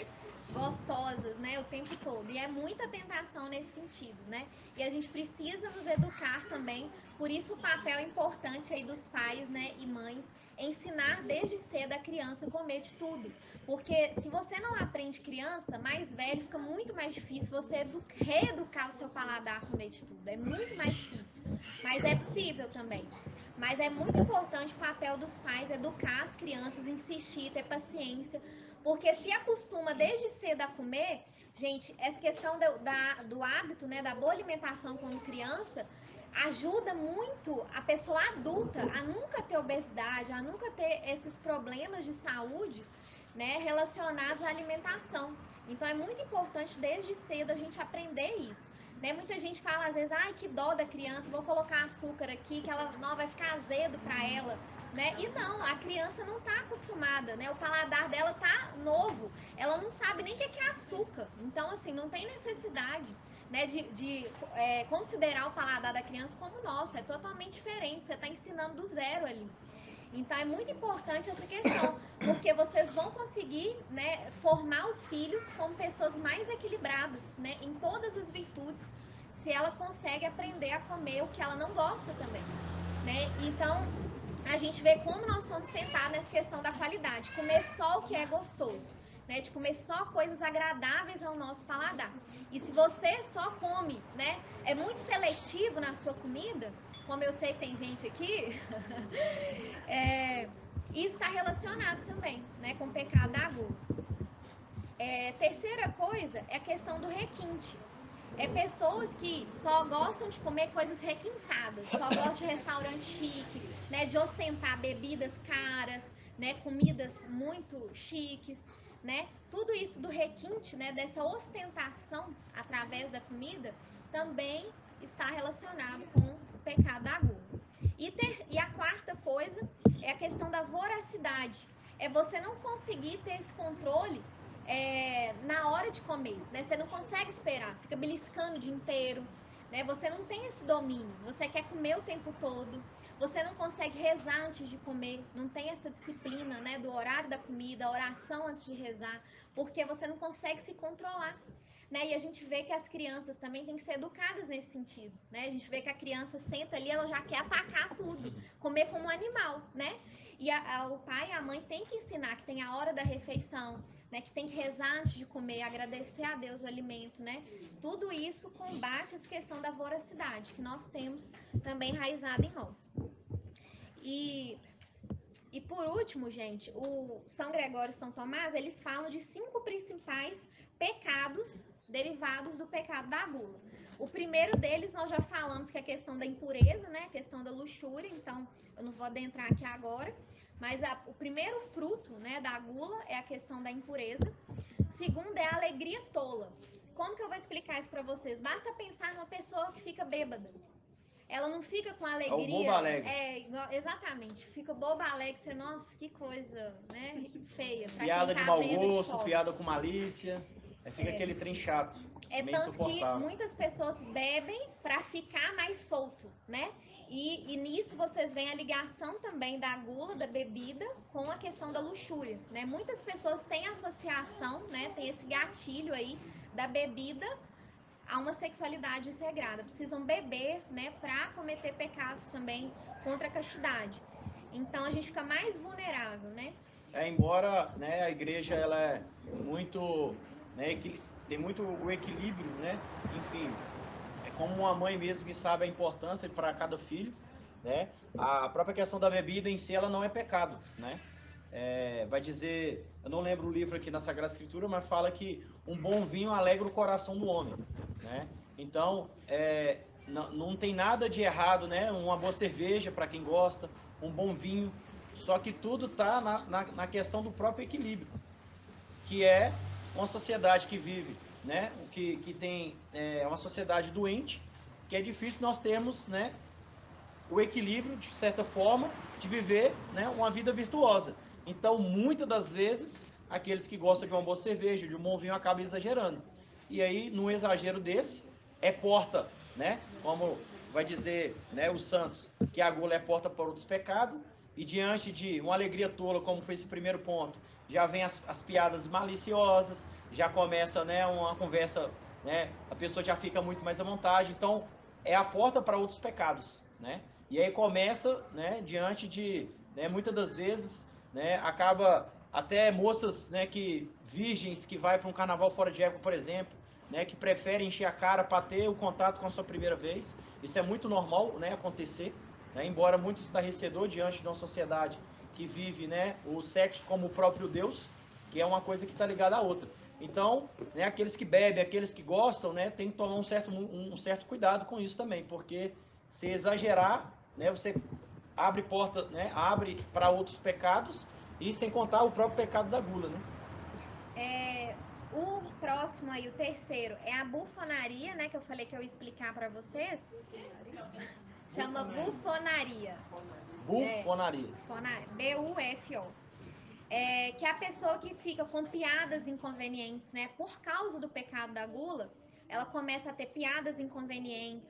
gostosas, né, o tempo todo. E é muita tentação nesse sentido, né? E a gente precisa nos educar também, por isso o papel importante aí dos pais, né, e mães, ensinar desde cedo a criança a comer de tudo. Porque se você não aprende criança, mais velho, fica muito mais difícil você reeducar o seu paladar a comer de tudo. É muito mais difícil. Mas é possível também. Mas é muito importante o papel dos pais educar as crianças, insistir, ter paciência. Porque se acostuma desde cedo a comer, gente, essa questão do hábito, né, da boa alimentação quando criança, ajuda muito a pessoa adulta a nunca ter obesidade, a nunca ter esses problemas de saúde, né, relacionados à alimentação. Então é muito importante desde cedo a gente aprender isso. Né? Muita gente fala às vezes, ai, que dó da criança, vou colocar açúcar aqui, que ela não vai ficar azedo para ela. Né? E não, a criança não está acostumada, né? O paladar dela tá novo, ela não sabe nem o que é açúcar. Então, assim, não tem necessidade, né, de considerar o paladar da criança como o nosso, é totalmente diferente, você está ensinando do zero ali. Então é muito importante essa questão, porque vocês vão conseguir, né, formar os filhos como pessoas mais equilibradas, né, em todas as virtudes, se ela consegue aprender a comer o que ela não gosta também, né? Então a gente vê como nós somos tentados nessa questão da qualidade, comer só o que é gostoso, né, de comer só coisas agradáveis ao nosso paladar. E se você só come, né, é muito seletivo na sua comida, como eu sei que tem gente aqui, isso está relacionado também, né, com o pecado da gula. Terceira coisa é a questão do requinte. Pessoas que só gostam de comer coisas requintadas, só gostam de restaurante chique, né, de ostentar bebidas caras, né, comidas muito chiques, né, tudo isso do requinte, né, dessa ostentação através da comida, também está relacionado com o pecado da gula. E a quarta coisa é a questão da voracidade. É você não conseguir ter esse controle na hora de comer, né? Você não consegue esperar, fica beliscando o dia inteiro, né? Você não tem esse domínio, você quer comer o tempo todo, você não consegue rezar antes de comer, não tem essa disciplina, né, do horário da comida, a oração antes de rezar, porque você não consegue se controlar. Né? E a gente vê que as crianças também têm que ser educadas nesse sentido, né? A gente vê que a criança senta ali, ela já quer atacar tudo, comer como um animal, né? E o pai e a mãe têm que ensinar que tem a hora da refeição, né? Que tem que rezar antes de comer, agradecer a Deus o alimento, né? Tudo isso combate essa questão da voracidade, que nós temos também enraizada em nós. E por último, gente, o São Gregório e São Tomás, eles falam de 5 principais pecados derivados do pecado da gula. O primeiro deles nós já falamos, que é a questão da impureza, né? A questão da luxúria, então eu não vou adentrar aqui agora. Mas o primeiro fruto, né, da gula é a questão da impureza. Segundo é a alegria tola. Como que eu vou explicar isso para vocês? Basta pensar numa pessoa que fica bêbada. Ela não fica com alegria. É o bobo alegre. Exatamente. Fica boba alegre. Você, nossa, que coisa, né? Feia. Piada de mau gosto, piada com malícia. Aí fica aquele trem chato, É meio tanto que insuportável. muitas pessoas bebem para ficar mais solto, né? E nisso vocês veem a ligação também da gula, da bebida, com a questão da luxúria, né? Muitas pessoas têm associação, né? Tem esse gatilho aí da bebida a uma sexualidade desregrada. Precisam beber, né? Para cometer pecados também contra a castidade. Então a gente fica mais vulnerável, né? Embora, né, a igreja ela é muito, né, tem muito o equilíbrio, né? Enfim, é como uma mãe mesmo que sabe a importância para cada filho, né? A própria questão da bebida em si ela não é pecado, né? Vai dizer, eu não lembro o livro aqui na Sagrada Escritura, mas fala que um bom vinho alegra o coração do homem, né? Então, não tem nada de errado, né? Uma boa cerveja para quem gosta, um bom vinho, só que tudo está na questão do próprio equilíbrio, que é uma sociedade que vive, né? Que tem uma sociedade doente, que é difícil nós termos, né? O equilíbrio, de certa forma, de viver, né? Uma vida virtuosa. Então, muitas das vezes, aqueles que gostam de uma boa cerveja, de um bom vinho, acabam exagerando. E aí, num exagero desse, é porta, né? Como vai dizer, né, os santos, que a gula é porta para outros pecados, e diante de uma alegria tola, como foi esse primeiro ponto, já vem as piadas maliciosas, já começa, né, uma conversa, né, a pessoa já fica muito mais à vontade, então é a porta para outros pecados, né? E aí começa, né, diante de, né, muitas das vezes, né, acaba até moças, né, que virgens que vai para um carnaval fora de época, por exemplo, né, que preferem encher a cara para ter o contato com a sua primeira vez. Isso é muito normal, né, acontecer, né, embora muito estarrecedor diante de uma sociedade que vive, né, o sexo como o próprio Deus, que é uma coisa que está ligada à outra. Então, né, aqueles que bebem, aqueles que gostam, né, tem que tomar um certo cuidado com isso também, porque se exagerar, né, você abre porta, né, abre para outros pecados, e sem contar o próprio pecado da gula, né? O próximo aí, o terceiro, é a bufonaria, né? Que eu falei que eu ia explicar para vocês. Chama bufonaria. Bufonaria. B-U-F-O. Que é a pessoa que fica com piadas inconvenientes, né? Por causa do pecado da gula, ela começa a ter piadas inconvenientes,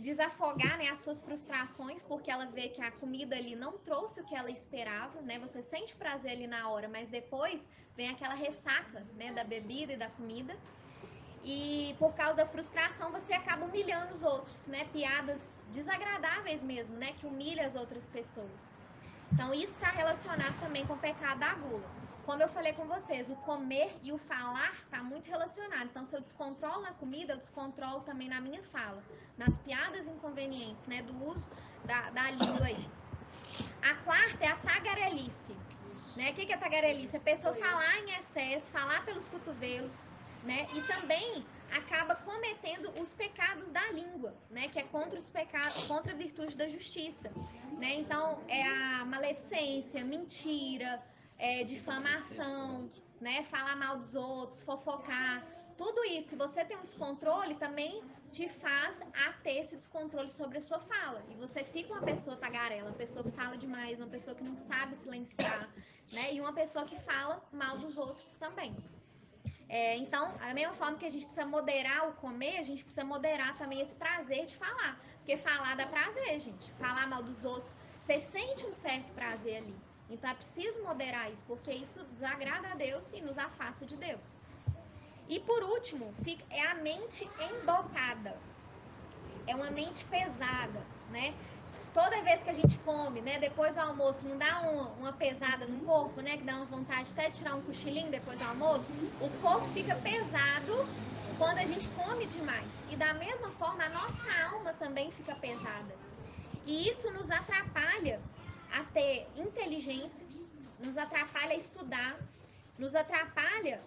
desafogar, né, as suas frustrações, porque ela vê que a comida ali não trouxe o que ela esperava, né? Você sente prazer ali na hora, mas depois vem aquela ressaca, né, da bebida e da comida. E por causa da frustração, você acaba humilhando os outros, né? Piadas desagradáveis mesmo, né? Que humilha as outras pessoas. Então, isso está relacionado também com o pecado da gula. Como eu falei com vocês, o comer e o falar está muito relacionado. Então, se eu descontrolo na comida, eu descontrolo também na minha fala. Nas piadas inconvenientes, né? Do uso da língua aí. A quarta é a tagarelice. Né? O que é tagarelice? A pessoa falar em excesso, falar pelos cotovelos, né? E também acaba cometendo os pecados da língua, né? Que é contra os pecados, contra a virtude da justiça, né? Então é a maledicência, mentira, difamação, né? Falar mal dos outros, fofocar, tudo isso. Se você tem um descontrole, também te faz a ter esse descontrole sobre a sua fala. E você fica uma pessoa tagarela, uma pessoa que fala demais, uma pessoa que não sabe silenciar, né? E uma pessoa que fala mal dos outros também. Então, da mesma forma que a gente precisa moderar o comer, a gente precisa moderar também esse prazer de falar. Porque falar dá prazer, gente. Falar mal dos outros, você sente um certo prazer ali. Então, é preciso moderar isso, porque isso desagrada a Deus e nos afasta de Deus. E por último, é a mente embocada. É uma mente pesada, né? Toda vez que a gente come, né, depois do almoço, não dá uma pesada no corpo, né, que dá uma vontade até de tirar um cochilinho depois do almoço? O corpo fica pesado quando a gente come demais. E da mesma forma, a nossa alma também fica pesada. E isso nos atrapalha a ter inteligência, nos atrapalha a estudar, nos atrapalha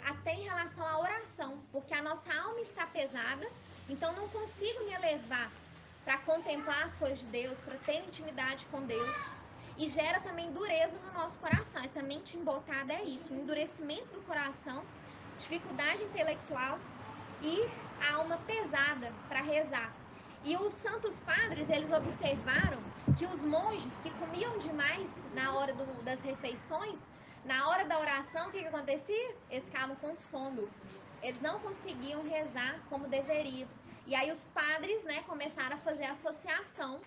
até em relação à oração, porque a nossa alma está pesada, então não consigo me elevar para contemplar as coisas de Deus, para ter intimidade com Deus, e gera também dureza no nosso coração. Essa mente embocada é isso, um endurecimento do coração, dificuldade intelectual e a alma pesada para rezar. E os santos padres, eles observaram que os monges que comiam demais na hora das refeições Na hora da oração, o que acontecia? Eles ficavam com sono. Eles não conseguiam rezar como deveriam. E aí os padres, né, começaram a fazer associação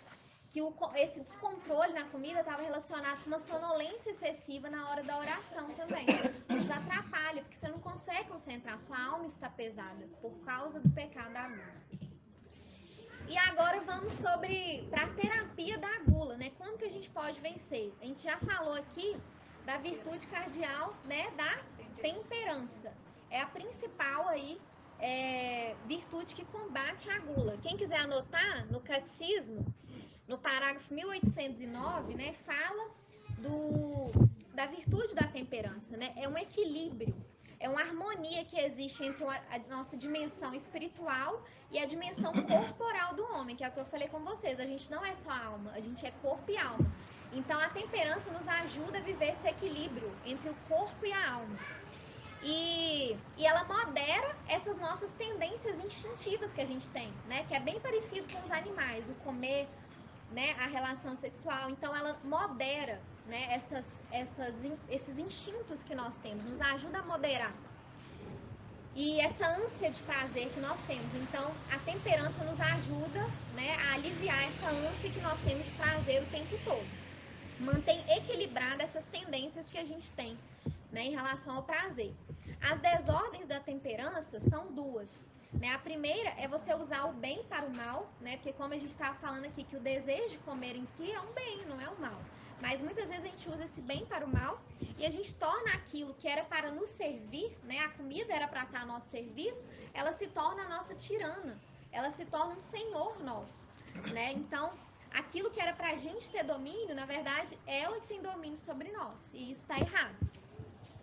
que esse descontrole na comida estava relacionado com uma sonolência excessiva na hora da oração também. Nos atrapalha, porque você não consegue concentrar, sua alma está pesada por causa do pecado da gula. E agora vamos para a terapia da gula, né? Como que a gente pode vencer? A gente já falou aqui da virtude cardial, né, da temperança. É a principal aí virtude que combate a gula. Quem quiser anotar, no catecismo, no parágrafo 1809, né, fala da virtude da temperança, né? É um equilíbrio, é uma harmonia que existe entre a nossa dimensão espiritual e a dimensão corporal do homem, que é o que eu falei com vocês. A gente não é só alma, a gente é corpo e alma. Então a temperança nos ajuda a viver esse equilíbrio entre o corpo e a alma. E ela modera essas nossas tendências instintivas que a gente tem, né? Que é bem parecido com os animais, o comer, né, a relação sexual. Então ela modera, né, esses instintos que nós temos, nos ajuda a moderar. E essa ânsia de prazer que nós temos. Então a temperança nos ajuda, né, a aliviar essa ânsia que nós temos de prazer o tempo todo. Mantém equilibrada essas tendências que a gente tem, né, em relação ao prazer. As desordens da temperança são duas. Né? A primeira é você usar o bem para o mal, né? Porque como a gente estava falando aqui que o desejo de comer em si é um bem, não é um mal. Mas muitas vezes a gente usa esse bem para o mal e a gente torna aquilo que era para nos servir, né? A comida era para estar a nosso serviço, ela se torna a nossa tirana, ela se torna um senhor nosso, né? Então, aquilo que era para a gente ter domínio, na verdade, ela que tem domínio sobre nós, e isso está errado.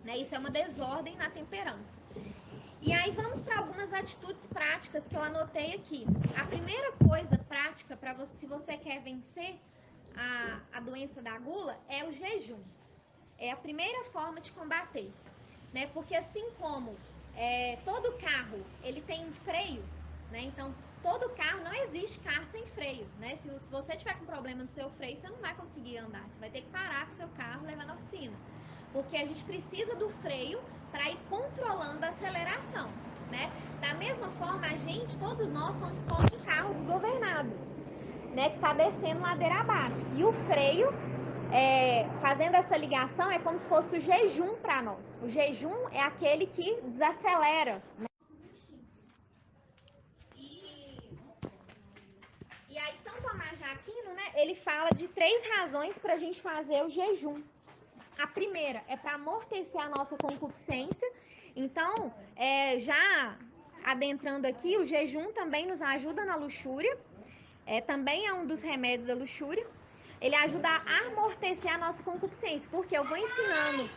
Né? Isso é uma desordem na temperança. E aí vamos para algumas atitudes práticas que eu anotei aqui. A primeira coisa prática para você, se você quer vencer a doença da gula, é o jejum. É a primeira forma de combater, né? Porque assim como todo carro ele tem um freio, né? Então todo carro, não existe carro sem freio, né? Se você tiver com problema no seu freio, você não vai conseguir andar. Você vai ter que parar com o seu carro e levar na oficina. Porque a gente precisa do freio para ir controlando a aceleração, né? Da mesma forma, todos nós somos como um carro desgovernado, né? Que está descendo ladeira abaixo. E o freio, fazendo essa ligação, é como se fosse o jejum para nós. O jejum é aquele que desacelera, né? E aí, São Tomás de Aquino, né? Ele fala de 3 razões para a gente fazer o jejum. A primeira é para amortecer a nossa concupiscência. Então, já adentrando aqui, o jejum também nos ajuda na luxúria. Também é um dos remédios da luxúria. Ele ajuda a amortecer a nossa concupiscência, porque eu vou ensinando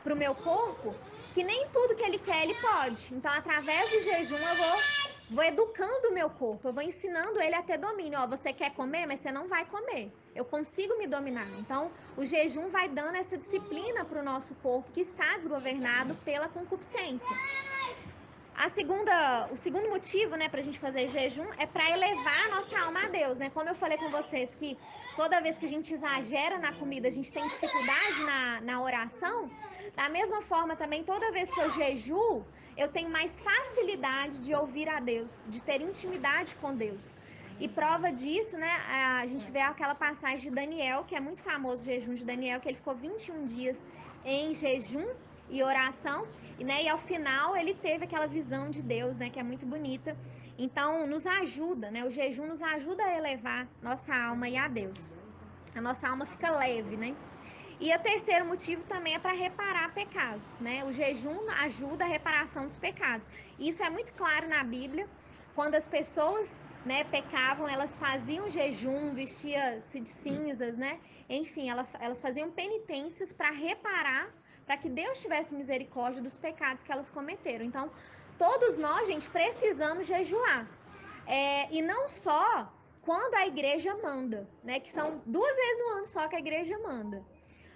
para o meu corpo que nem tudo que ele quer, ele pode. Então, através do jejum, eu vou educando o meu corpo, eu vou ensinando ele a ter domínio. Ó, você quer comer, mas você não vai comer. Eu consigo me dominar. Então, o jejum vai dando essa disciplina para o nosso corpo que está desgovernado pela concupiscência. O segundo motivo, né, para a gente fazer jejum é para elevar a nossa alma a Deus, né? Como eu falei com vocês que toda vez que a gente exagera na comida, a gente tem dificuldade na oração. Da mesma forma também, toda vez que eu jejuo, eu tenho mais facilidade de ouvir a Deus, de ter intimidade com Deus. E prova disso, né, a gente vê aquela passagem de Daniel, que é muito famoso o jejum de Daniel, que ele ficou 21 dias em jejum e oração, né, e ao final ele teve aquela visão de Deus, né, que é muito bonita. Então, nos ajuda, né, o jejum nos ajuda a elevar nossa alma e a Deus. A nossa alma fica leve, né? E o terceiro motivo também é para reparar pecados, né? O jejum ajuda a reparação dos pecados. E isso é muito claro na Bíblia. Quando as pessoas, né, pecavam, elas faziam jejum, vestiam-se de cinzas, né? Enfim, elas faziam penitências para reparar, para que Deus tivesse misericórdia dos pecados que elas cometeram. Então, todos nós, gente, precisamos jejuar. E não só quando a igreja manda, né? Que são 2 vezes no ano só que a igreja manda.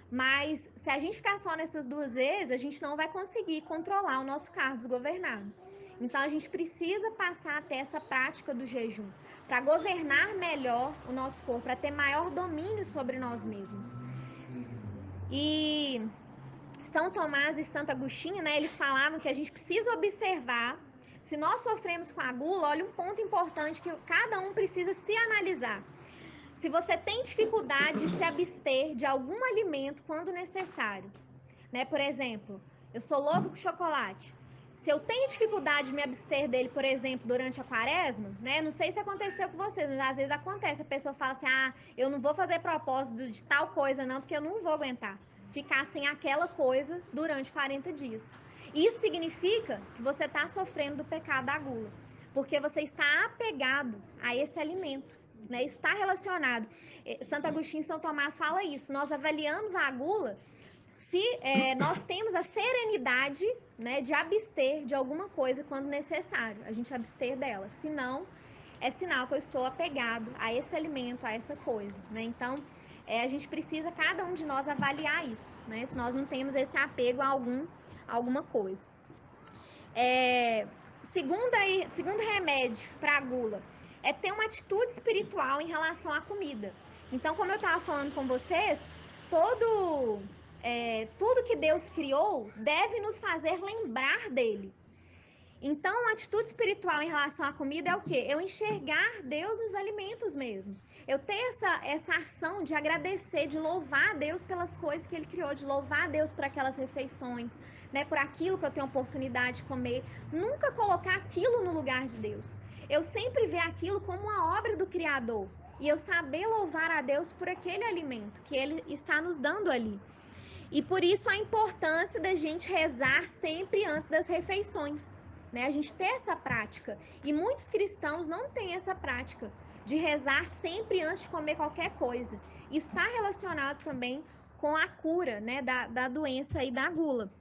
Mas se a gente ficar só nessas 2 vezes, a gente não vai conseguir controlar o nosso carro desgovernado. Então a gente precisa passar a ter essa prática do jejum para governar melhor o nosso corpo, para ter maior domínio sobre nós mesmos. E São Tomás e Santo Agostinho, né, eles falavam que a gente precisa observar. Se nós sofremos com a gula, olha um ponto importante que cada um precisa se analisar. Se você tem dificuldade de se abster de algum alimento quando necessário, né? Por exemplo, eu sou louco com chocolate. Se eu tenho dificuldade de me abster dele, por exemplo, durante a quaresma, né? Não sei se aconteceu com vocês, mas às vezes acontece. A pessoa fala assim, eu não vou fazer propósito de tal coisa não, porque eu não vou aguentar ficar sem aquela coisa durante 40 dias. Isso significa que você está sofrendo do pecado da gula, porque você está apegado a esse alimento, né? Isso está relacionado. Santo Agostinho e São Tomás fala isso. Nós avaliamos a gula se nós temos a serenidade, né, de abster de alguma coisa quando necessário, a gente abster dela. Se não, é sinal que eu estou apegado a esse alimento, a essa coisa, né? Então, a gente precisa, cada um de nós, avaliar isso, né? Se nós não temos esse apego a alguma coisa. Segundo remédio para a gula é ter uma atitude espiritual em relação à comida. Então, como eu estava falando com vocês, tudo que Deus criou deve nos fazer lembrar dele. Então, a atitude espiritual em relação à comida é o quê? Eu enxergar Deus nos alimentos mesmo. Eu ter essa ação de agradecer, de louvar a Deus pelas coisas que Ele criou, de louvar a Deus por aquelas refeições, né, por aquilo que eu tenho oportunidade de comer. Nunca colocar aquilo no lugar de Deus. Eu sempre ver aquilo como uma obra do Criador. E eu saber louvar a Deus por aquele alimento que Ele está nos dando ali. E por isso a importância da gente rezar sempre antes das refeições, né? A gente ter essa prática. E muitos cristãos não têm essa prática de rezar sempre antes de comer qualquer coisa. Isso está relacionado também com a cura, né, da doença e da gula.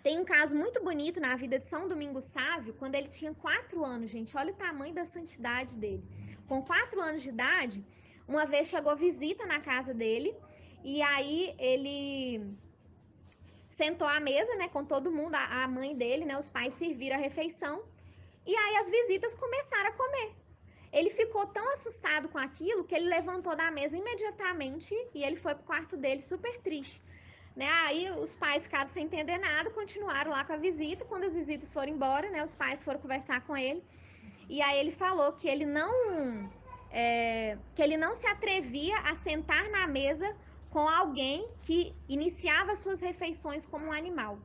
Tem um caso muito bonito na vida de São Domingos Sávio, quando ele tinha 4 anos, gente. Olha o tamanho da santidade dele. Com 4 anos de idade, uma vez chegou visita na casa dele, e aí ele sentou à mesa, né, com todo mundo, a mãe dele, né, os pais serviram a refeição, e aí as visitas começaram a comer. Ele ficou tão assustado com aquilo que ele levantou da mesa imediatamente e ele foi pro quarto dele super triste. Né? Aí os pais ficaram sem entender nada, continuaram lá com a visita. Quando as visitas foram embora, né, os pais foram conversar com ele. E aí ele falou que ele não se atrevia a sentar na mesa com alguém que iniciava suas refeições como um animal.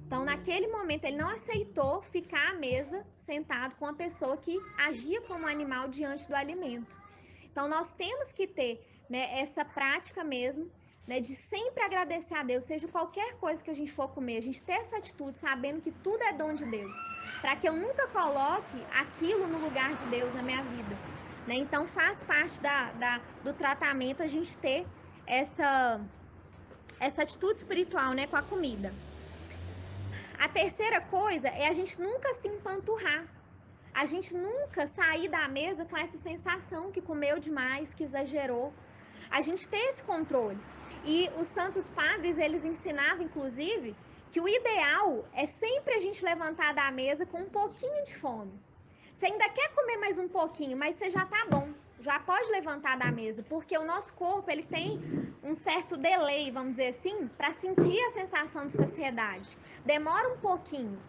Então, naquele momento, ele não aceitou ficar à mesa sentado com uma pessoa que agia como animal diante do alimento. Então, nós temos que ter, né, essa prática mesmo, né, de sempre agradecer a Deus, seja qualquer coisa que a gente for comer, a gente ter essa atitude, sabendo que tudo é dom de Deus, para que eu nunca coloque aquilo no lugar de Deus na minha vida. Né? Então, faz parte do tratamento a gente ter essa atitude espiritual, né, com a comida. A terceira coisa é a gente nunca se empanturrar. A gente nunca sair da mesa com essa sensação que comeu demais, que exagerou. A gente ter esse controle. E os santos padres, eles ensinavam, inclusive, que o ideal é sempre a gente levantar da mesa com um pouquinho de fome. Você ainda quer comer mais um pouquinho, mas você já tá bom. Já pode levantar da mesa, porque o nosso corpo, ele tem um certo delay, vamos dizer assim, para sentir a sensação de saciedade. Demora um pouquinho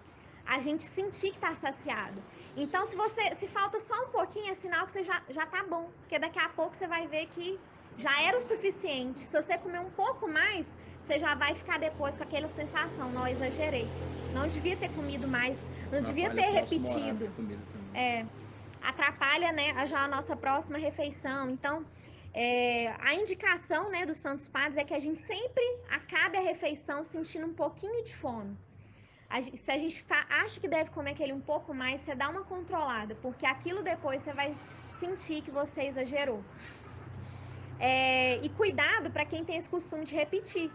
a gente sentir que tá saciado. Então, se falta só um pouquinho, é sinal que você já tá bom, porque daqui a pouco você vai ver que já era o suficiente. Se você comer um pouco mais, você já vai ficar depois com aquela sensação, não, exagerei. Não devia ter comido mais, não devia ter repetido. Atrapalha, né, já a nossa próxima refeição. Então, a indicação, né, dos santos padres é que a gente sempre acabe a refeição sentindo um pouquinho de fome. Se a gente acha que deve comer aquele um pouco mais, você dá uma controlada, porque aquilo depois você vai sentir que você exagerou. E cuidado para quem tem esse costume de repetir,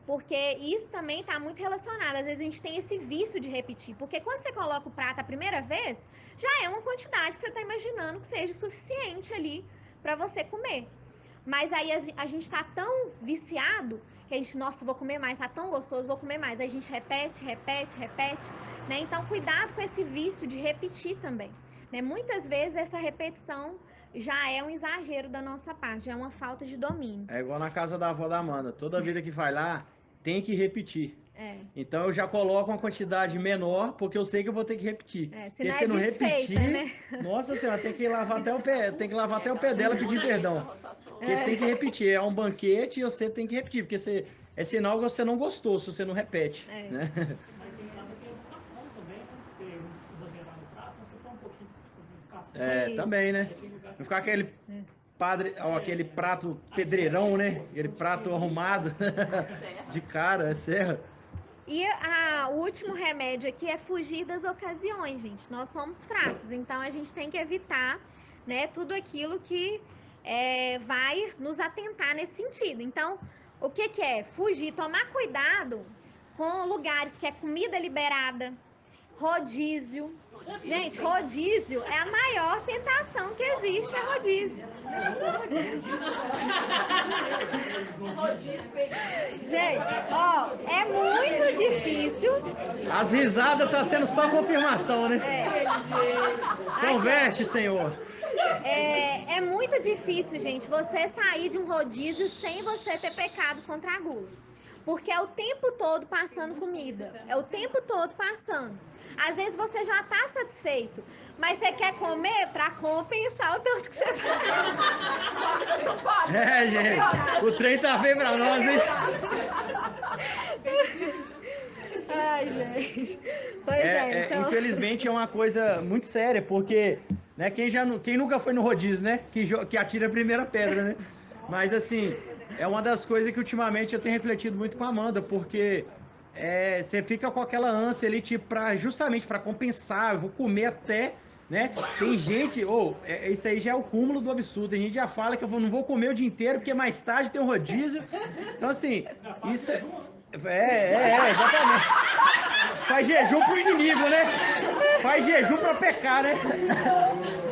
porque isso também está muito relacionado. Às vezes a gente tem esse vício de repetir, porque quando você coloca o prato a primeira vez, já é uma quantidade que você está imaginando que seja suficiente ali para você comer. Mas aí a gente tá tão viciado que a gente, nossa, vou comer mais, tá tão gostoso, vou comer mais. Aí a gente repete, né? Então, cuidado com esse vício de repetir também, né? Muitas vezes essa repetição já é um exagero da nossa parte, já é uma falta de domínio. É igual na casa da avó da Amanda. Toda vida que vai lá, tem que repetir. Então eu já coloco uma quantidade menor, porque eu sei que eu vou ter que repetir. Se porque não se é não desfeita, repetir, né? nossa senhora, tem que lavar até o pé, tem que lavar até o pé dela pedir perdão. Porque tem que repetir, é um banquete e você tem que repetir, porque você, é sinal que você não gostou se você não repete. Né? Também, né? Não ficar aquele padre, ó, aquele prato pedreirão, né? Aquele prato arrumado de cara, é serra. E o último remédio aqui é fugir das ocasiões, gente. Nós somos fracos, então a gente tem que evitar, né, tudo aquilo que vai nos atentar nesse sentido. Então, o que é? Fugir, tomar cuidado com lugares que é comida liberada, rodízio. Gente, rodízio é a maior tentação que existe, é rodízio. Gente, ó, é muito difícil. As risadas tá sendo só confirmação, né? Converte, Senhor. É muito difícil, gente, você sair de um rodízio sem você ter pecado contra a gula. Porque é o tempo todo passando comida. É o tempo todo passando. Às vezes você já tá satisfeito, mas você quer comer pra compensar o tanto que você faz. Gente, o trem tá feio pra nós, hein? Ai, gente. Pois então... Infelizmente é uma coisa muito séria, porque né, quem nunca foi no rodízio, né? Que atira a primeira pedra, né? Mas assim, é uma das coisas que ultimamente eu tenho refletido muito com a Amanda, porque você fica com aquela ânsia ali, tipo, justamente para compensar, eu vou comer até, né? Tem gente, isso aí já é o cúmulo do absurdo. A gente já fala que eu não vou comer o dia inteiro, porque mais tarde tem um rodízio. Então, assim, isso exatamente. Faz jejum pro inimigo, né? Faz jejum pra pecar, né?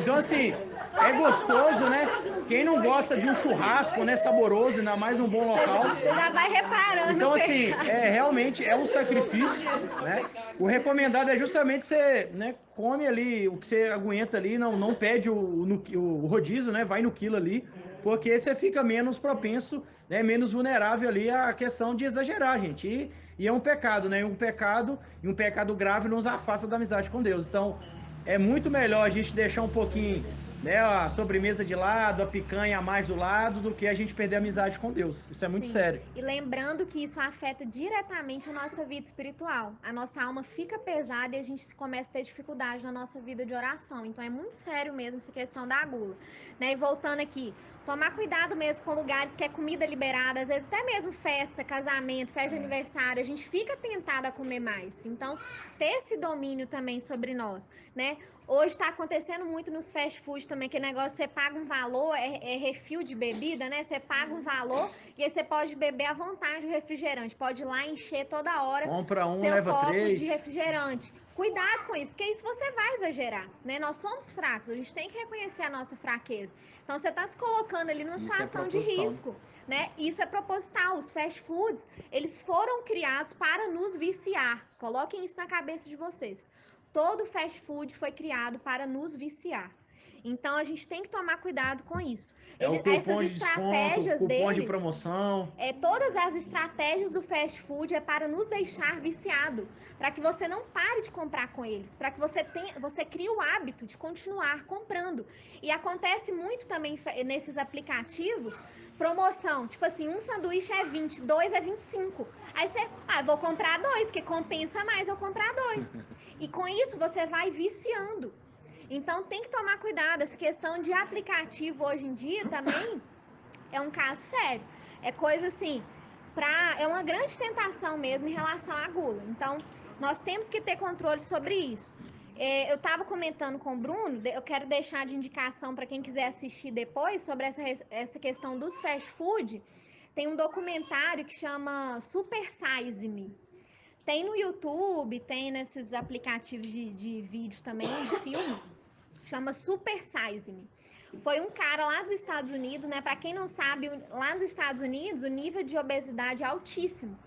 Então, assim, é gostoso, né? Quem não gosta de um churrasco, né? Saboroso, ainda mais num bom local. Você já vai reparando. Então, assim, realmente é um sacrifício, né? O recomendado é justamente você, né? Come ali o que você aguenta ali, não pede o rodízio, né? Vai no quilo ali, porque você fica menos propenso, né? Menos vulnerável ali à questão de exagerar, gente. E é um pecado, né? Um pecado grave nos afasta da amizade com Deus. Então, é muito melhor a gente deixar um pouquinho, né, a sobremesa de lado, a picanha a mais do lado, do que a gente perder a amizade com Deus. Isso é muito sério. E lembrando que isso afeta diretamente a nossa vida espiritual. A nossa alma fica pesada e a gente começa a ter dificuldade na nossa vida de oração. Então é muito sério mesmo essa questão da gula. Né? E voltando aqui, tomar cuidado mesmo com lugares que é comida liberada, às vezes até mesmo festa, casamento, festa de aniversário, a gente fica tentado a comer mais. Então, ter esse domínio também sobre nós, né? Hoje está acontecendo muito nos fast food também, que negócio, você paga um valor, é refil de bebida, né? Você paga um valor e aí você pode beber à vontade o refrigerante. Pode ir lá encher toda hora. Compra um, seu leva copo 3. de refrigerante. Cuidado com isso, porque isso você vai exagerar, né? Nós somos fracos, a gente tem que reconhecer a nossa fraqueza. Então você está se colocando ali numa situação de risco, né? Isso é proposital. Os fast foods, eles foram criados para nos viciar. Coloquem isso na cabeça de vocês. Todo fast food foi criado para nos viciar. Então a gente tem que tomar cuidado com isso. O cupom essas de estratégias desconto, cupom deles, de promoção. Todas as estratégias do fast food é para nos deixar viciado, para que você não pare de comprar com eles, para que você crie o hábito de continuar comprando. E acontece muito também nesses aplicativos, promoção, tipo assim, um sanduíche é 20, 2 é 25. Aí você, vou comprar 2, que compensa mais eu comprar 2. E com isso você vai viciando. Então tem que tomar cuidado, essa questão de aplicativo hoje em dia também é um caso sério. É coisa assim, é uma grande tentação mesmo em relação à gula. Então, nós temos que ter controle sobre isso. Eu estava comentando com o Bruno, eu quero deixar de indicação para quem quiser assistir depois sobre essa questão dos fast food. Tem um documentário que chama Super Size Me. Tem no YouTube, tem nesses aplicativos de vídeo também, de filme. Chama Super Size Me. Foi um cara lá dos Estados Unidos, né? Pra quem não sabe, lá nos Estados Unidos o nível de obesidade é altíssimo.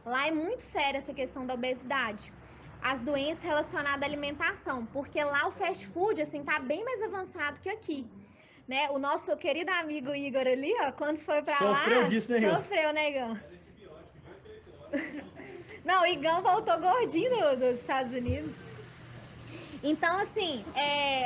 Lá é muito séria essa questão da obesidade. As doenças relacionadas à alimentação, porque lá o fast food, assim, tá bem mais avançado que aqui. Né? O nosso querido amigo Igor ali, ó, quando foi pra Sofreu lá... disso, né, Igor? Sofreu, né, Igor? Não, o Igão voltou gordinho dos Estados Unidos. Então, assim,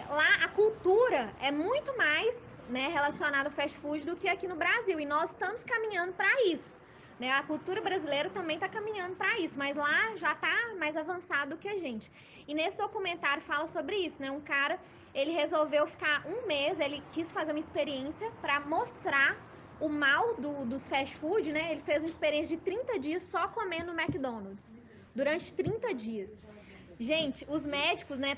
lá a cultura é muito mais, né, relacionada ao fast food do que aqui no Brasil. E nós estamos caminhando para isso. Né? A cultura brasileira também está caminhando para isso, mas lá já está mais avançado do que a gente. E nesse documentário fala sobre isso, né? Um cara, ele resolveu ficar um mês, ele quis fazer uma experiência para mostrar o mal dos fast food, né? Ele fez uma experiência de 30 dias só comendo McDonald's. Durante 30 dias. Gente, os médicos, né,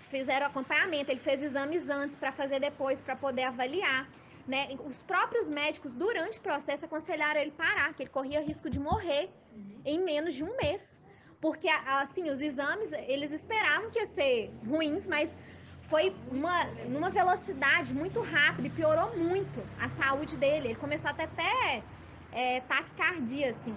fizeram acompanhamento, ele fez exames antes para fazer depois, para poder avaliar, né? Os próprios médicos, durante o processo, aconselharam ele parar, que ele corria risco de morrer em menos de um mês. Porque, assim, os exames, eles esperavam que ia ser ruins, mas foi numa velocidade muito rápida e piorou muito a saúde dele. Ele começou a ter até taquicardia, assim,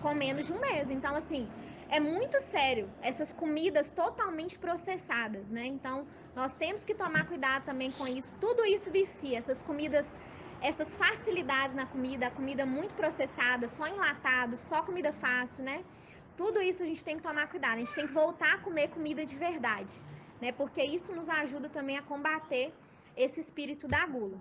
com menos de um mês. Então, assim, é muito sério essas comidas totalmente processadas, né? Então, nós temos que tomar cuidado também com isso. Tudo isso vicia, essas comidas, essas facilidades na comida, a comida muito processada, só enlatado, só comida fácil, né? Tudo isso a gente tem que tomar cuidado. A gente tem que voltar a comer comida de verdade, né? Porque isso nos ajuda também a combater esse espírito da gula.